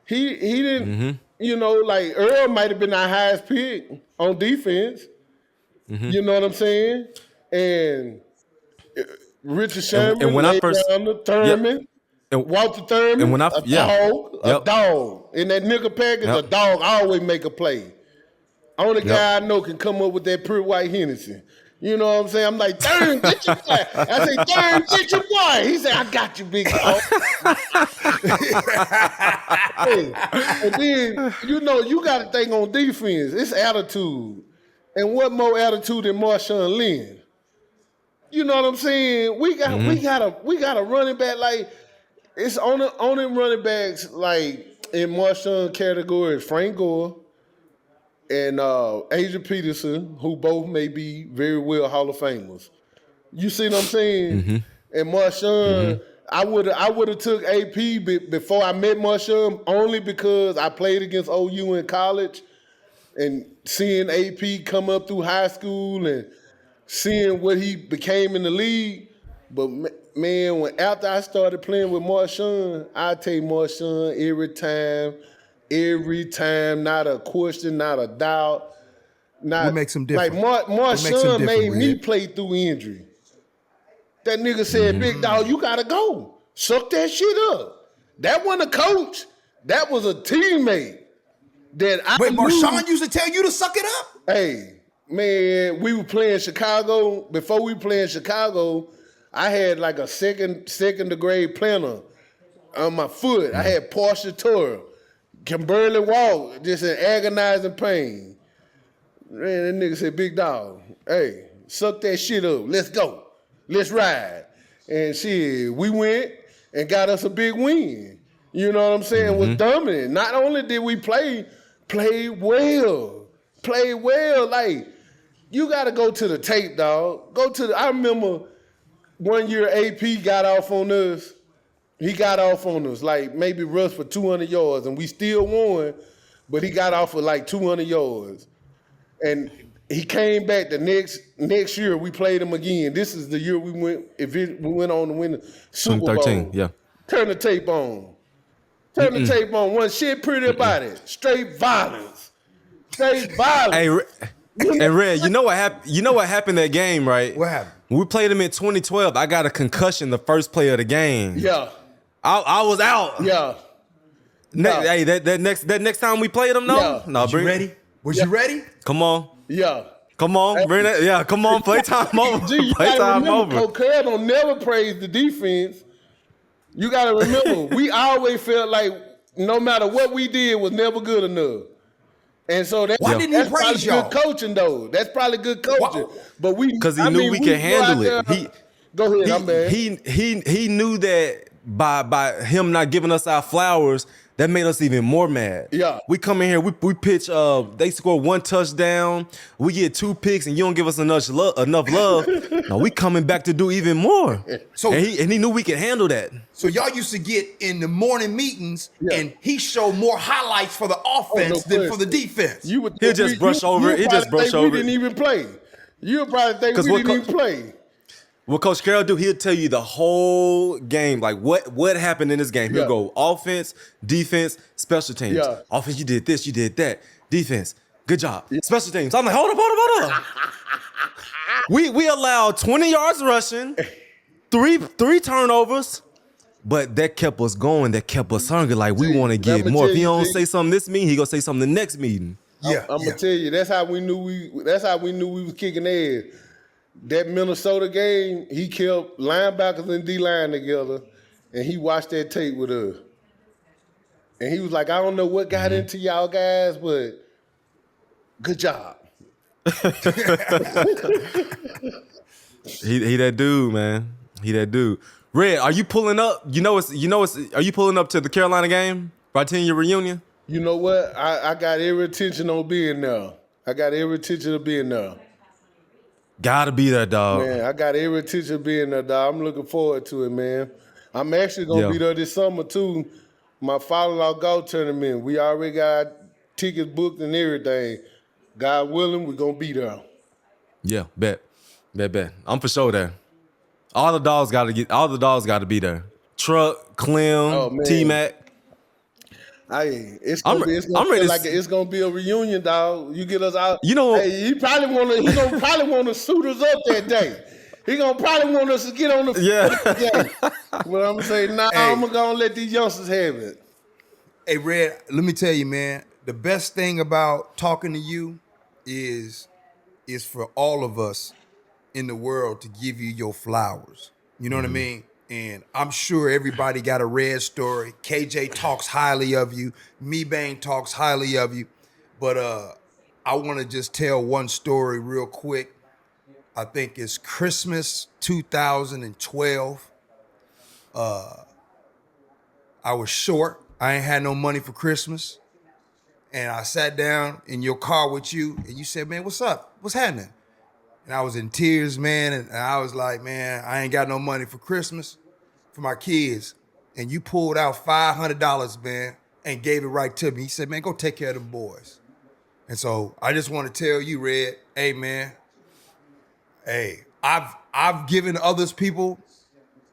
He didn't. Like Earl might have been our highest pick on defense. You know what I'm saying? And Richard Sherman, and when I first Thurman, Walter Thurman, and when I a dog in that nigga package, a dog always make a play. Only guy I know can come up with that pure white Hennessy. You know what I'm saying? I'm like, Thurman, get your boy. I say, Thurman, get your boy. He said, I got you, big dog. And then you got to think on defense. It's attitude, and what more attitude than Marshawn Lynch? You know what I'm saying? We got a running back like it's on them running backs like in Marshawn category Frank Gore and Adrian Peterson, who both may be very well Hall of Famers. You see what I'm saying? And Marshawn, I would have took AP before I met Marshawn only because I played against OU in college and seeing AP come up through high school and seeing what he became in the league. But man, after I started playing with Marshawn, I take Marshawn every time, not a question, not a doubt. What makes him different? Like Marshawn made me play through injury. That nigga said, big dog, you gotta go. Suck that shit up. That wasn't a coach. That was a teammate. Marshawn used to tell you to suck it up? Hey, man, we were playing Chicago. Before we played Chicago, I had like a second degree plantar on my foot. I had partial can barely walk, just in agonizing pain. Man, that nigga said, big dog, hey, suck that shit up. Let's go. Let's ride. And shit, we went and got us a big win. You know what I'm saying? It was dominant. Not only did we play well. Like, you got to go to the tape, dog. I remember one year AP got off on us. He got off on us, like maybe rushed for 200 yards, and we still won, but he got off for like 200 yards. And he came back the next year. We played him again. This is the year we went on to win the Super Bowl. 2013, yeah. Turn the tape on. Turn the tape on. One shit pretty about it. Straight violence. Straight violence. Hey, Red, you know what happened? You know what happened that game, right? What happened? When we played him in 2012, I got a concussion the first play of the game. Yeah. I was out. Yeah. Hey, that next time we played him, Yeah. no, You ready? Was you ready? Come on. Yeah. Come on, bring that. Yeah, come on, play time over. G, you Play gotta time remember, over. Coach Carroll don't never praise the defense. You gotta remember, we always felt like no matter what we did was never good enough. And so that's, Why didn't he that's praise probably y'all? good coaching, though. That's probably good coaching. But we Because he knew we could handle it. Go ahead, I'm bad. He knew that by him not giving us our flowers, that made us even more mad. Yeah. We come in here, we pitch, they score 1 touchdown, we get 2 picks, and you don't give us enough love. No, we coming back to do even more. So- and he knew we could handle that. So y'all used to get in the morning meetings, Yeah. and he showed more highlights for the offense than for the defense. He'll just brush over it. He'll just brush over We it. didn't even play. You'll probably think 'Cause we what didn't even play. What Coach Carroll do, he'll tell you the whole game, like what happened in this game. He'll Yeah. go offense, defense, special teams. Yeah. Offense, you did this, you did that. Defense, good job. Special teams. I'm like, hold up. we allowed 20 yards rushing, three turnovers, but that kept us going. That kept us hungry. Like we want to Let get me more. tell If he you, don't G. say something this meeting, he gonna say something the next meeting. Yeah, I'm gonna tell you, that's how we knew we was kicking ass. That Minnesota game, he kept linebackers and D-line together, and he watched that tape with us. And he was like, I don't know what got into y'all guys, but good job. He that dude, man. He that dude. Red, are you pulling up? Are you pulling up to the Carolina game? Right to your reunion? You know what? I got every intention on being there. I got every intention of being there. Gotta be there, dog. Man, I got every intention of being there, dog. I'm looking forward to it, man. I'm actually gonna be there this summer too. My father-in-law golf tournament. We already got tickets booked and everything. God willing, we're gonna be there. Yeah, bet. I'm for sure there. All the dogs gotta be there. Truck, Clem, Oh, man. T-Mac. It's I'm gonna ready feel to like it's gonna be a reunion, dog. You get us out. You know- hey, he gonna probably want to suit us up that day. He gonna probably want us to get on the Yeah. But I'm gonna say, nah, Hey. I'm gonna let these youngsters have it. Hey, Red, let me tell you, man, the best thing about talking to you is for all of us in the world to give you your flowers. You know what I mean? And I'm sure everybody got a Red story. KJ talks highly of you. Mebane talks highly of you. But I want to just tell one story real quick. I think it's Christmas 2012. I was short. I ain't had no money for Christmas. And I sat down in your car with you, and you said, man, what's up? What's happening? And I was in tears, man, and I was like, man, I ain't got no money for Christmas for my kids. And you pulled out $500, man, and gave it right to me. He said, man, go take care of them boys. And so I just want to tell you, Red, hey, man, hey, I've given others people,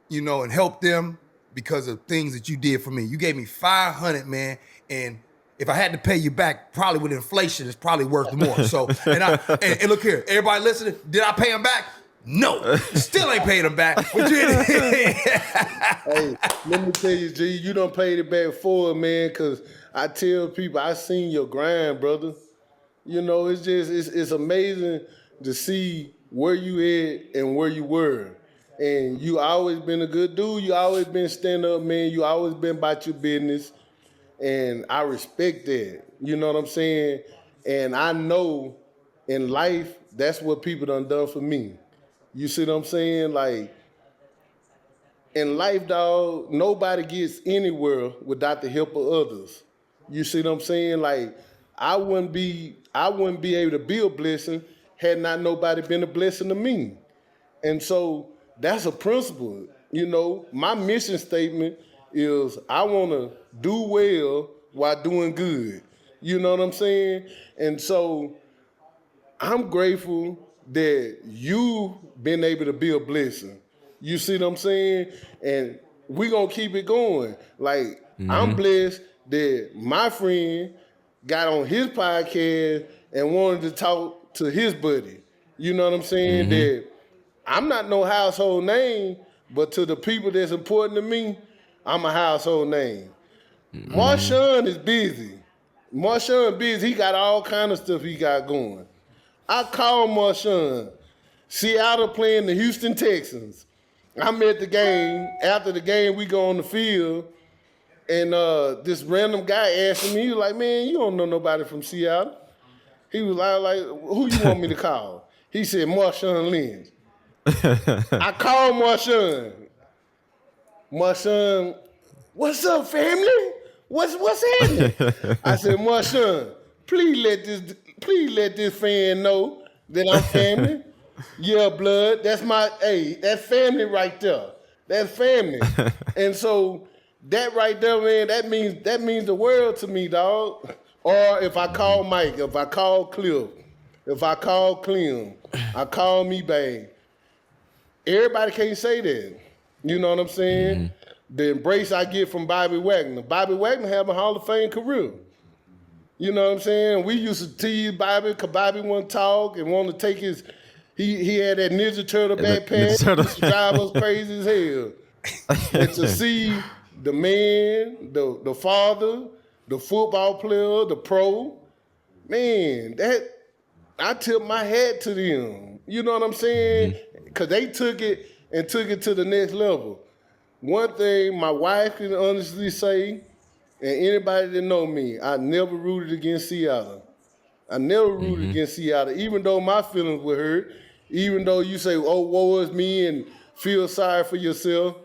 you know, and helped them because of things that you did for me. You gave me $500, man, and if I had to pay you back, probably with inflation, it's probably worth more. So, and look here, everybody listening, did I pay him back? No, still ain't paid him back. But you Hey, let me tell you, G, you done paid it back forward, man, because I tell people, I seen your grind, brother. You know, it's amazing to see where you at and where you were. And you always been a good dude. You always been stand up, man. You always been about your business. And I respect that. You know what I'm saying? And I know in life, that's what people done for me. You see what I'm saying? Like, in life, dog, nobody gets anywhere without the help of others. You see what I'm saying? Like, I wouldn't be able to be a blessing had not nobody been a blessing to me. And so that's a principle. You know, my mission statement is I want to do well while doing good. You know what I'm saying? And so I'm grateful that you been able to be a blessing. You see what I'm saying? And we gonna keep it going. Like I'm blessed that my friend got on his podcast and wanted to talk to his buddy. You know what I'm saying? That I'm not no household name, but to the people that's important to me, I'm a household name. Marshawn is busy. Marshawn busy. He got all kind of stuff he got going. I called Marshawn. Seattle playing the Houston Texans. I'm at the game. After the game, we go on the field, and this random guy asked me, he was like, man, you don't know nobody from Seattle. He was like, who you want me to call? He said, Marshawn Lynch. I called Marshawn. Marshawn, what's up, family? What's happening? I said, Marshawn, please let this fan know that I'm family. Yeah, blood. That's that family right there. That's family. And so that right there, man, that means the world to me, dog. Or if I call Mike, if I call Cliff, if I call Clem, I call Mebane. Everybody can't say that. You know what I'm saying? The embrace I get from Bobby Wagner. Bobby Wagner have a Hall of Fame career. You know what I'm saying? We used to tease Bobby because Bobby wouldn't talk and wanted to take his. He had that Ninja Turtle backpack. Used to drive us crazy as hell. And to see the man, the father, the football player, the pro, man, that I tip my hat to them. You know what I'm saying? Because they took it to the next level. One thing my wife can honestly say, and anybody that know me, I never rooted against Seattle. I never rooted against Seattle, even though my feelings were hurt, even though you say, oh, woe is me, and feel sorry for yourself.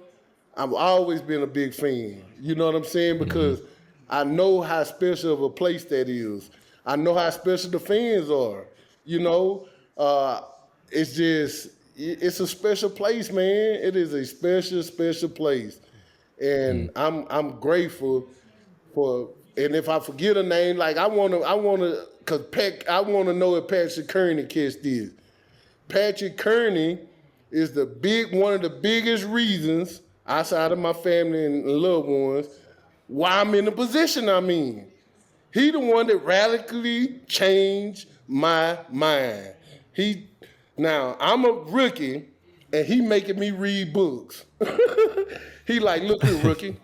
I've always been a big fan. You know what I'm saying? Because I know how special of a place that is. I know how special the fans are. You know, it's a special place, man. It is a special, special place. And I'm grateful for, and if I forget a name, like I wanna, cause I wanna know if Patrick Kearney catch this. Patrick Kearney is one of the biggest reasons, outside of my family and loved ones, why I'm in the position I'm in. He the one that radically changed my mind. Now, I'm a rookie, and he making me read books. He like, look here, rookie.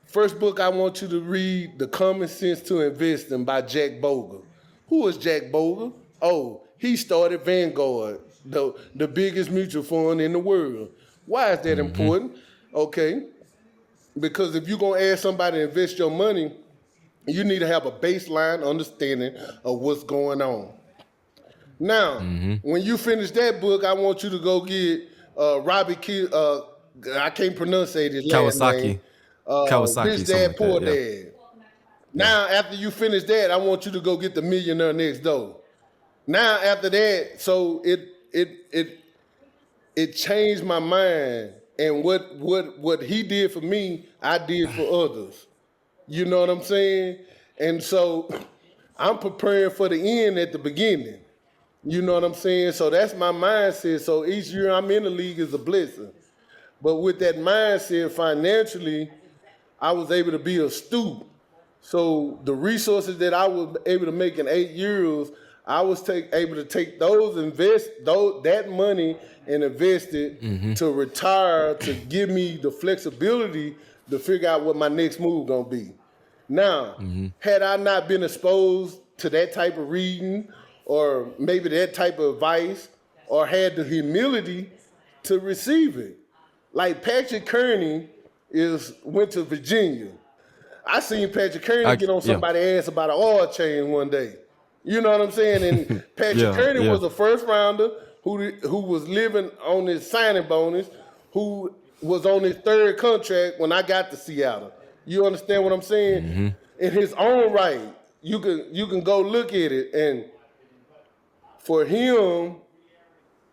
First book I want you to read, The Common Sense to Investing by Jack Bogle. Who is Jack Bogle? Oh, he started Vanguard, the biggest mutual fund in the world. Why is that important? Okay, because if you're going to ask somebody to invest your money, you need to have a baseline understanding of what's going on. Now, when you finish that book, I want you to go get I can't pronounce his last name. Kawasaki. Rich Dad, Poor Dad. Now, after you finish that, I want you to go get The Millionaire Next Door. Now, after that, so it changed my mind, and what he did for me, I did for others. You know what I'm saying? And so I'm preparing for the end at the beginning. You know what I'm saying? So that's my mindset. So each year I'm in the league is a blessing. But with that mindset, financially, I was able to be astute. So the resources that I was able to make in 8 years, I was able to take that money and invest it to retire, to give me the flexibility to figure out what my next move gonna be. Now, had I not been exposed to that type of reading, or maybe that type of advice, or had the humility to receive it. Like Patrick Kearney went to Virginia. I seen Patrick Kearney get on somebody's ass about an oil change one day. You know what I'm saying? And Patrick Kearney was a first rounder who was living on his signing bonus, who was on his third contract when I got to Seattle. You understand what I'm saying? In his own right, you can go look at it, and for him,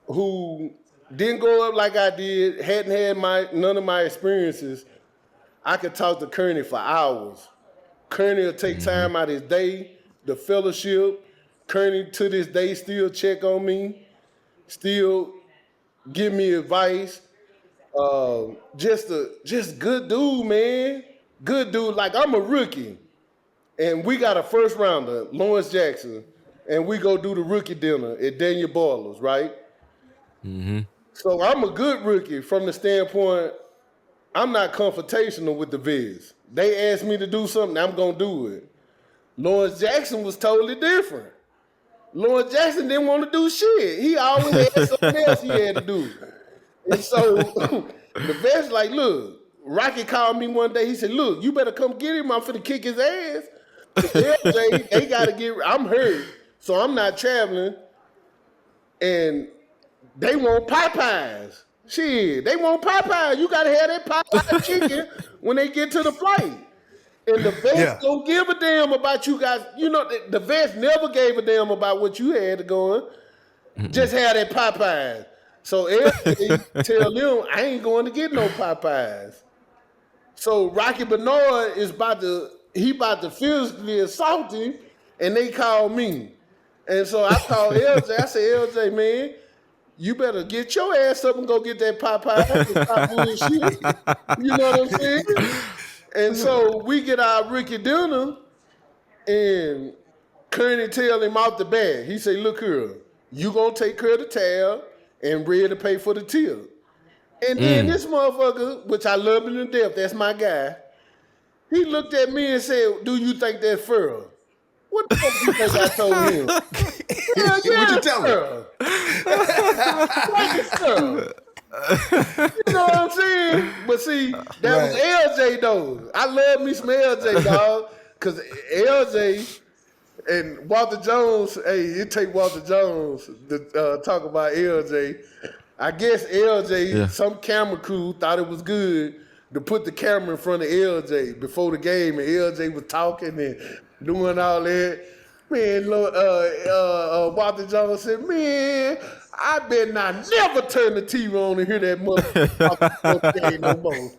who didn't grow up like I did, hadn't had none of my experiences, I could talk to Kearney for hours. Kearney will take time out of his day, the fellowship. Kearney to this day still check on me, still give me advice. Just good dude, man. Good dude. Like, I'm a rookie, and we got a first rounder, Lawrence Jackson, and we go do the rookie dinner at Daniel Boiler's, right? Mm-hmm. So I'm a good rookie from the standpoint, I'm not confrontational with the Viz. They asked me to do something, I'm going to do it. Lawrence Jackson was totally different. Lawrence Jackson didn't want to do shit. He always had something else he had to do. And so the vet's like, look, Rocky called me one day. He said, look, you better come get him. I'm finna kick his ass. LJ, they got to I'm hurt, so I'm not traveling. And they want Popeyes. Shit, they want Popeyes. You got to have that Popeye chicken when they get to the flight. And the vets don't give a damn about you guys. You know, the vets never gave a damn about what you had going. Just have that Popeyes. So everybody tell them, I ain't going to get no Popeyes. So Rocky Bernard is about to physically assault him, and they call me. And so I called LJ. I said, LJ, man, you better get your ass up and go get that Popeyes and stop bullshit. You know what I'm saying? And so we get our rookie dinner, and Kearney tell him out the bat. He say, look here, you gonna take care of the tab and ready to pay for the tip. And then this motherfucker, which I love him to death, that's my guy, he looked at me and said, do you think that's fair? What the fuck do you think I told him? What'd you tell him? You know what I'm saying? But see, that was LJ though. I love me some LJ, dog. Because LJ and Walter Jones, hey, it take Walter Jones to talk about LJ. I guess LJ, some camera crew thought it was good to put the camera in front of LJ before the game, and LJ was talking and doing all that. Man, Walter Jones said, man, I better not never turn the TV on and hear that motherfucker no more.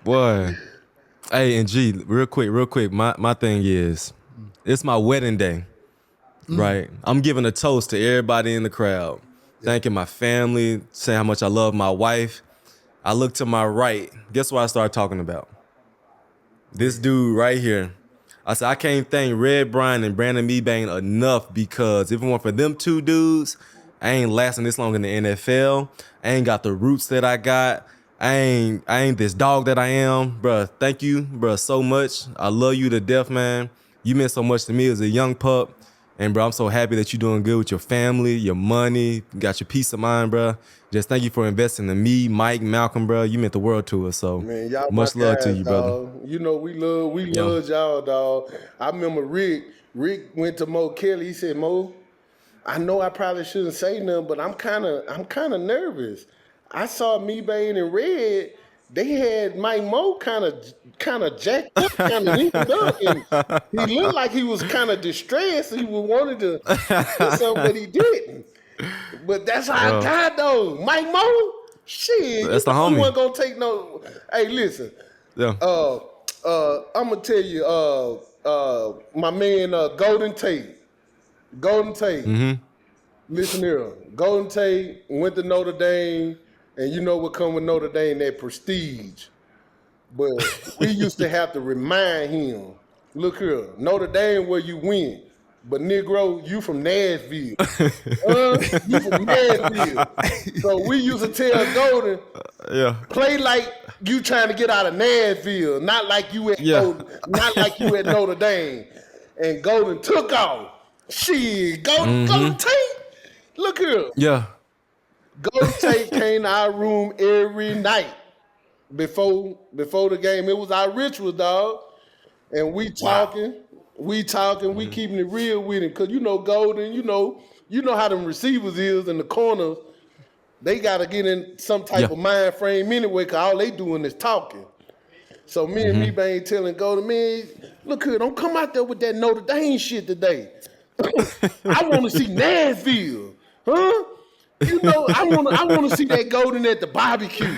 Boy. Hey, and G, real quick, my thing is, it's my wedding day, right? I'm giving a toast to everybody in the crowd, thanking my family, saying how much I love my wife. I look to my right. Guess what I started talking about? This dude right here. I said, I can't thank Red Bryant and Brandon Mebane enough, because if it weren't for them two dudes, I ain't lasting this long in the NFL. I ain't got the roots that I got. I ain't this dog that I am. Bruh, thank you, bruh, so much. I love you to death, man. You meant so much to me as a young pup. And, bro, I'm so happy that you're doing good with your family, your money, got your peace of mind, bro. Just thank you for investing in me, Mike, Malcolm, bro. You meant the world to us. So man, y'all much love guys, to you, brother. dog. You know, we love y'all, dog. I remember Rick went to Mo Kelly. He said, Mo, I know I probably shouldn't say nothing, but I'm kind of nervous. I saw Mebane and Red. They had Mike Mo kind of jacked up, kind of linked up, and he looked like he was kind of distressed. He wanted to do something, but he didn't. But that's how I got though. Mike Mo, shit, that's the homie. Wasn't gonna take no. Hey, listen. Yeah. I'm gonna tell you, my man, Golden Tate. Mm-hmm. Listen here, Golden Tate went to Notre Dame. And you know what come with Notre Dame, that prestige. But we used to have to remind him, look here, Notre Dame where you win. But Negro, you from Nashville. You from Nashville. So we used to tell Golden, play like you trying to get out of Nashville, not like you at Notre Dame. And Golden took off. Shit, Golden Tate. Look here. Yeah. Golden Tate came to our room every night before the game. It was our ritual, dog. And we talking, we keeping it real with him. Cause you know Golden, you know how them receivers is in the corners. They gotta get in some type of mind frame anyway, cause all they doing is talking. So me and Mebane telling Golden, man, look here, don't come out there with that Notre Dame shit today. I want to see Nashville. Huh? You know, I wanna see that golden at the barbecue.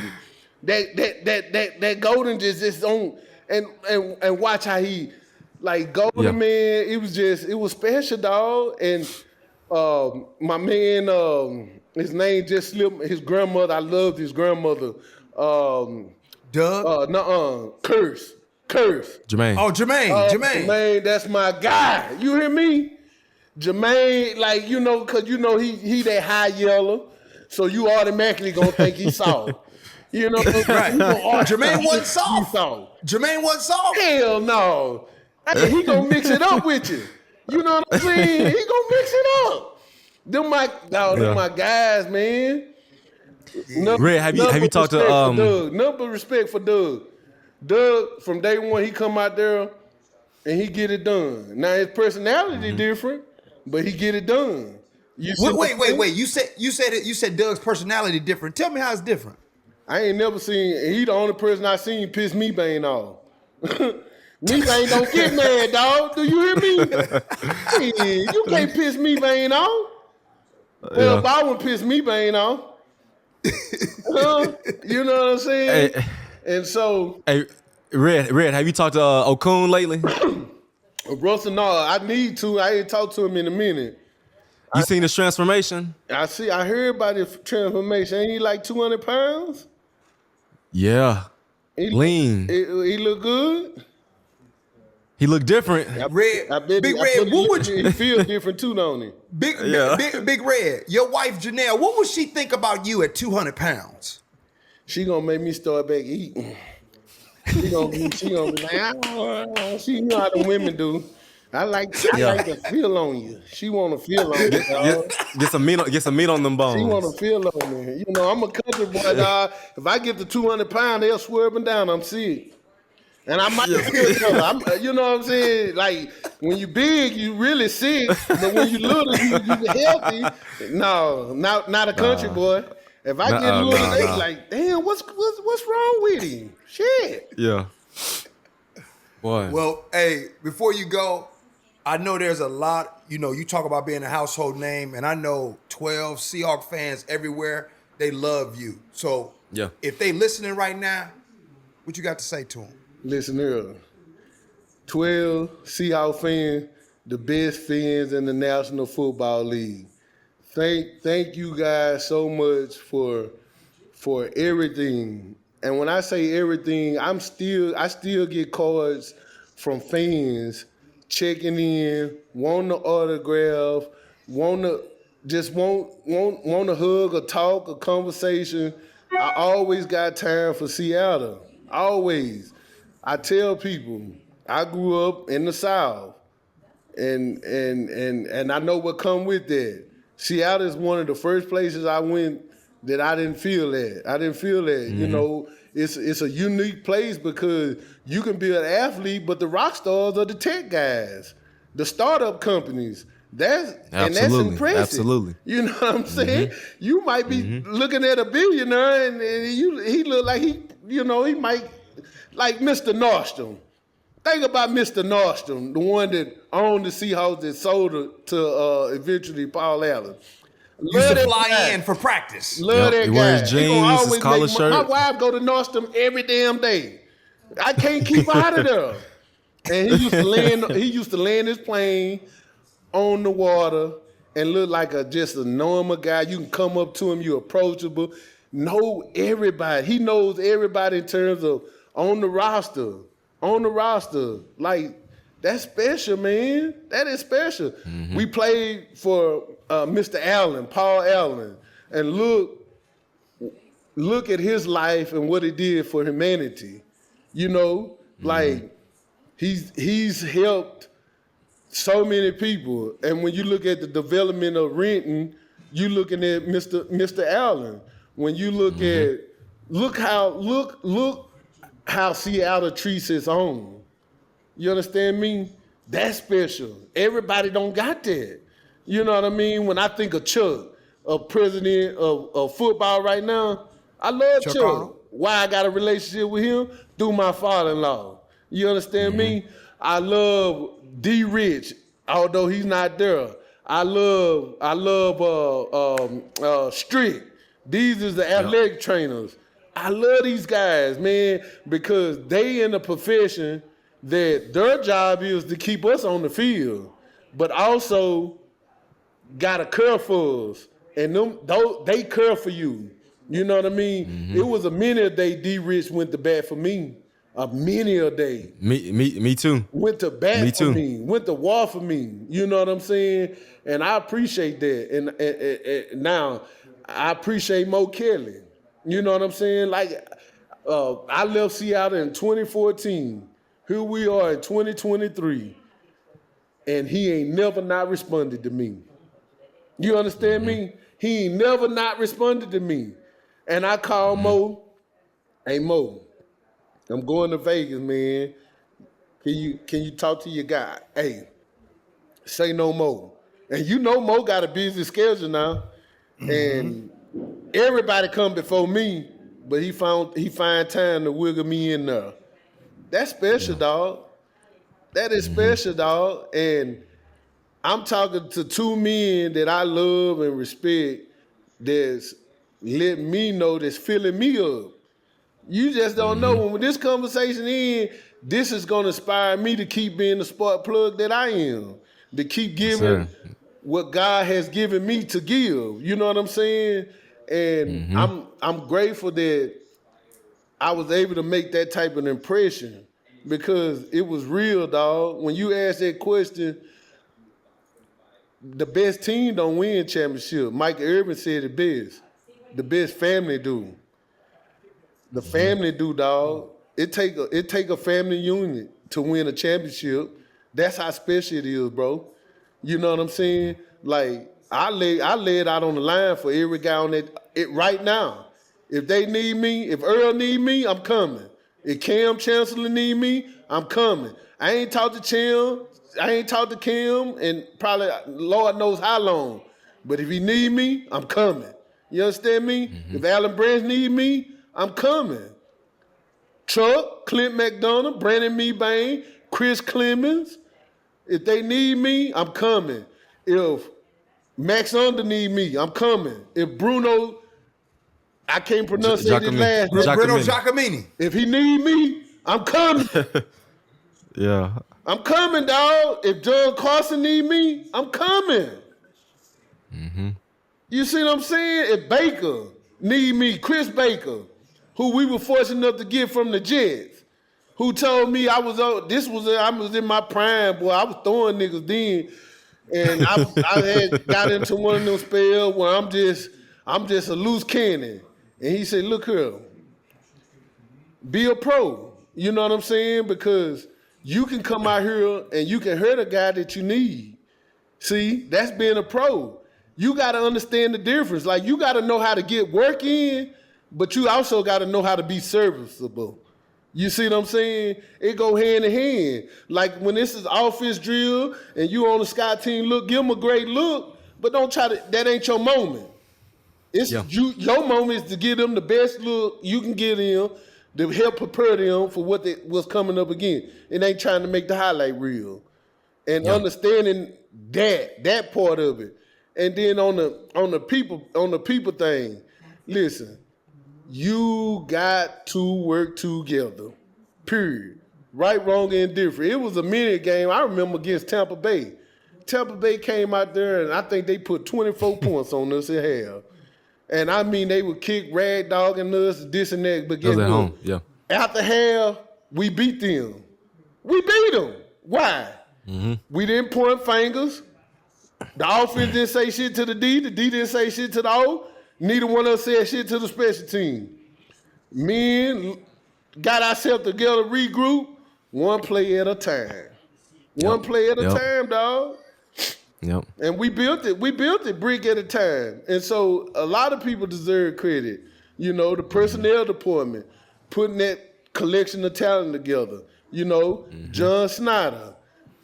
That golden just on and watch how he like golden man. It was special, dog. And my man, his name just slipped. His grandmother, I loved his grandmother. Doug? Curse. Jermaine. Oh, Jermaine. That's my guy. You hear me? Jermaine, like, you know, cause you know he that high yellow, so you automatically gonna think he's soft. You know, right. Jermaine wasn't soft. Jermaine wasn't soft. Hell no. Hey, he gonna mix it up with you. You know what I'm saying? He gonna mix it up. Them my guys, man. Red, have you talked to Doug? Nothing respect for Doug. Doug, from day one, he come out there and he get it done. Now his personality different, but he get it done. Wait. You said Doug's personality different. Tell me how it's different. I ain't never seen. He the only person I seen piss Mebane off. Mebane don't get mad, dog. Do you hear me? Hey, you can't piss Mebane off. Well, Baldwin pissed Mebane off. You know what I'm saying? Hey, and so, hey, Red, have you talked to Okun lately? Russell, no, I need to. I ain't talked to him in a minute. You seen his transformation? I heard about his transformation. Ain't he like 200 pounds? Yeah. Lean. He look good? He look different. Big Red, what would you... He feel different too, don't he? Big Red, your wife Janelle, what would she think about you at 200 pounds? She gonna make me start back eating. She gonna be like, she know how the women do. I like to feel on you. She want to feel on you. Get some meat on them bones. She want to feel on me. You know, I'm a country boy, dog. If I get to 200 pounds, they'll swerve me down. I'm sick. And I might feel you know what I'm saying? Like, when you big, you really sick. But when you little, you healthy. No, not a country boy. If I get little, they like, damn, what's wrong with him? Shit. Yeah. Boy. Well, hey, before you go, I know there's a lot, you know, you talk about being a household name, and I know 12 Seahawks fans everywhere, they love you. So if they listening right now, what you got to say to them? Listen here, 12 Seahawks fans, the best fans in the National Football League. Thank you guys so much for everything. And when I say everything, I still get cards from fans checking in, wanting to autograph, want to hug, a talk, a conversation. I always got time for Seattle. Always. I tell people I grew up in the South, and I know what come with that. Seattle is one of the first places I went that I didn't feel that. Mm-hmm. You know, it's a unique place because you can be an athlete, but the rock stars are the tech guys, the startup companies. And that's impressive. Absolutely. You know what I'm saying? Mm-hmm. You might be looking at a billionaire, and he look like he might like Mr. Nordstrom. Think about Mr. Nordstrom, the one that owned the Seahawks that sold it to eventually Paul Allen. Used to fly in for practice. Love that guy. He wears jeans, his collar shirt. My wife go to Nordstrom every damn day. I can't keep her out of there. And he used to land his plane on the water and look like just a normal guy. You can come up to him, you're approachable. Know everybody. He knows everybody in terms of on the roster. Like, that's special, man. That is special. Mm-hmm. We played for Mr. Allen, Paul Allen, and look at his life and what he did for humanity. You know, like he's helped so many people. And when you look at the development of Renton, you looking at Mr. Allen. When you look at look how Seattle treats its own. You understand me? That's special. Everybody don't got that. You know what I mean? When I think of Chuck, a president of football right now, I love Chuck. Why I got a relationship with him? Through my father-in-law. You understand me? I love D. Rich, although he's not there. I love Strick. These is the athletic trainers. I love these guys, man, because they in a profession that their job is to keep us on the field, but also gotta care for us. And they care for you. You know what I mean? It was a many a day D-Rich went to bat for me. A many a day. Me too. Went to bat Me for too. me. Went to war for me. You know what I'm saying? And I appreciate that. And now I appreciate Mo Kelly. You know what I'm saying? Like I left Seattle in 2014. Here we are in 2023. And he ain't never not responded to me. You understand me? He ain't never not responded to me. And I call Mo, hey Mo, I'm going to Vegas, man. Can you talk to your guy? Hey, say no more. And you know Mo got a busy schedule now. And everybody come before me, but he find time to wiggle me in there. That's special, dog. That is special, dog. And I'm talking to two men that I love and respect that's letting me know that's filling me up. You just don't know. When this conversation ends, this is going to inspire me to keep being the spark plug that I am, to keep giving what God has given me to give. You know what I'm saying? And I'm grateful that I was able to make that type of impression because it was real, dog. When you ask that question, the best team don't win championship. Mike Irvin said it best. The best family do. The family do, dog. It take a family unit to win a championship. That's how special it is, bro. You know what I'm saying? Like I lay it out on the line for every guy on it right now. If they need me, if Earl need me, I'm coming. If Cam Chancellor need me, I'm coming. I ain't talked to Cam. I ain't talked to Kim and probably Lord knows how long. But if he need me, I'm coming. You understand me? If Alan Branch need me, I'm coming. Chuck, Clint McDonough, Brandon Mebane, Chris Clemens. If they need me, I'm coming. If Max Under need me, I'm coming. If Bruno, I can't pronounce his last name. Bruno Giacomini. If he need me, I'm coming. Yeah. I'm coming, dog. If John Carson need me, I'm coming. You see what I'm saying? If Baker need me, Chris Baker, who we were fortunate enough to get from the Jets, who told me I was in my prime, boy. I was throwing niggas then, and I had got into one of them spells where I'm just a loose cannon. And he said, look here, be a pro. You know what I'm saying? Because you can come out here and you can hurt a guy that you need. See, that's being a pro. You got to understand the difference. Like, you got to know how to get work in, but you also got to know how to be serviceable. You see what I'm saying? It go hand in hand. Like, when this is offense drill and you on the sky team, look, give them a great look, but don't try to, that ain't your moment. It's your moment is to give them the best look you can get them to help prepare them for what's coming up again. It ain't trying to make the highlight reel. And understanding that part of it. And then on the people thing, listen, you got to work together. Period. Right, wrong, and indifferent. It was a minute game. I remember against Tampa Bay. Tampa Bay came out there and I think they put 24 points on us at half. And I mean, they would kick rag dogging us, this and that. But at home, after half, we beat them. We beat them. Why? We didn't point fingers. The offense didn't say shit to the D didn't say shit to the O. Neither one of us said shit to the special team. Men got ourselves together, regroup, one play at a time. One play at a time, dog. Yep. And we built it brick at a time. And so a lot of people deserve credit. You know, the personnel department, putting that collection of talent together. You know, John Snyder,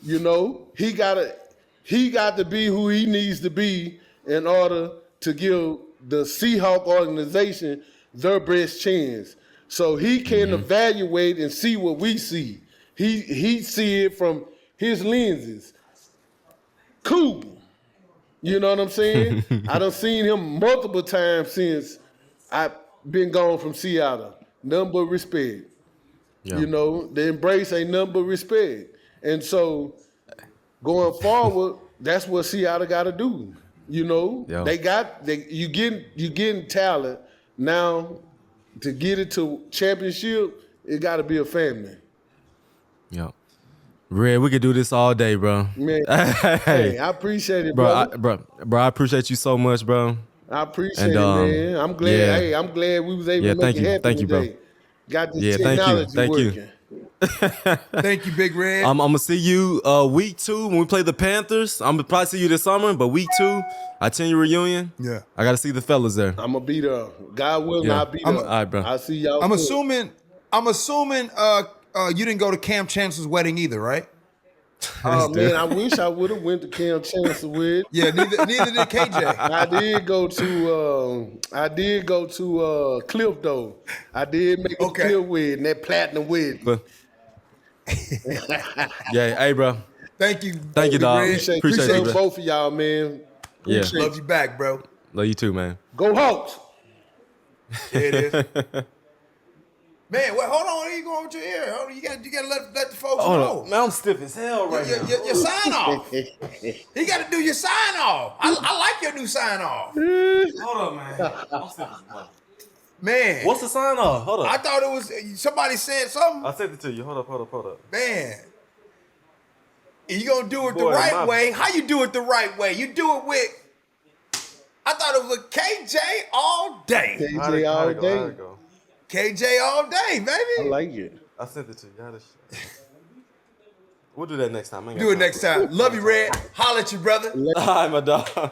you know, he got to be who he needs to be in order to give the Seahawks organization their best chance. So he can evaluate and see what we see. He see it from his lenses. Cool. You know what I'm saying? I done seen him multiple times since I've been gone from Seattle. Nothing but respect. Yeah. You know, the embrace ain't nothing but respect. And so going forward, that's what Seattle got to do. You know, you getting talent now. To get it to championship, it got to be a family. Yeah. Red, we could do this all day, bro. Man, hey, I appreciate it, bro. bro. I appreciate you so much, bro. I appreciate it, man. I'm glad. Yeah. Hey, I'm glad we was able to make it happen thank you, today. Bro. Got this technology thank working. you. Thank you, Big Red. I'm gonna see you week 2 when we play the Panthers. I'm gonna probably see you this summer, but week 2, our 10-year reunion. Yeah, I gotta see the fellas there. I'm gonna be there. God willing, I'll be there. All right, bro. I'll see y'all. I'm assuming you didn't go to Cam Chancellor's wedding either, right? Oh man, I wish I would have went to Cam Chancellor with. Yeah, neither did KJ. I did go to Cliff though. I did make a Cliff wedding, that platinum wedding. But, yeah, hey, bro. Thank you, dog. Appreciate you, bro. both of y'all, man. Appreciate Love you back, bro. Love you too, man. Go Hawks. There it is. Man, wait, hold on. Where you going with your ear? Hold on, you gotta let the folks know. Man, I'm stiff as hell right now. Your sign off. You got to do your sign off. I like your new sign off. Hold up, man. I'm stiff as hell. Man. What's the sign off? Hold up. I thought it was somebody said something. I sent it to you. Hold up. Man. You gonna do it the right way. How you do it the right way? You do it with, I thought it was KJ all day. KJ all day. KJ all day, baby. I like it. I sent it to you. We'll do that next time. Do it next time. Love you, Red. Holla at you, brother. All right, my dog.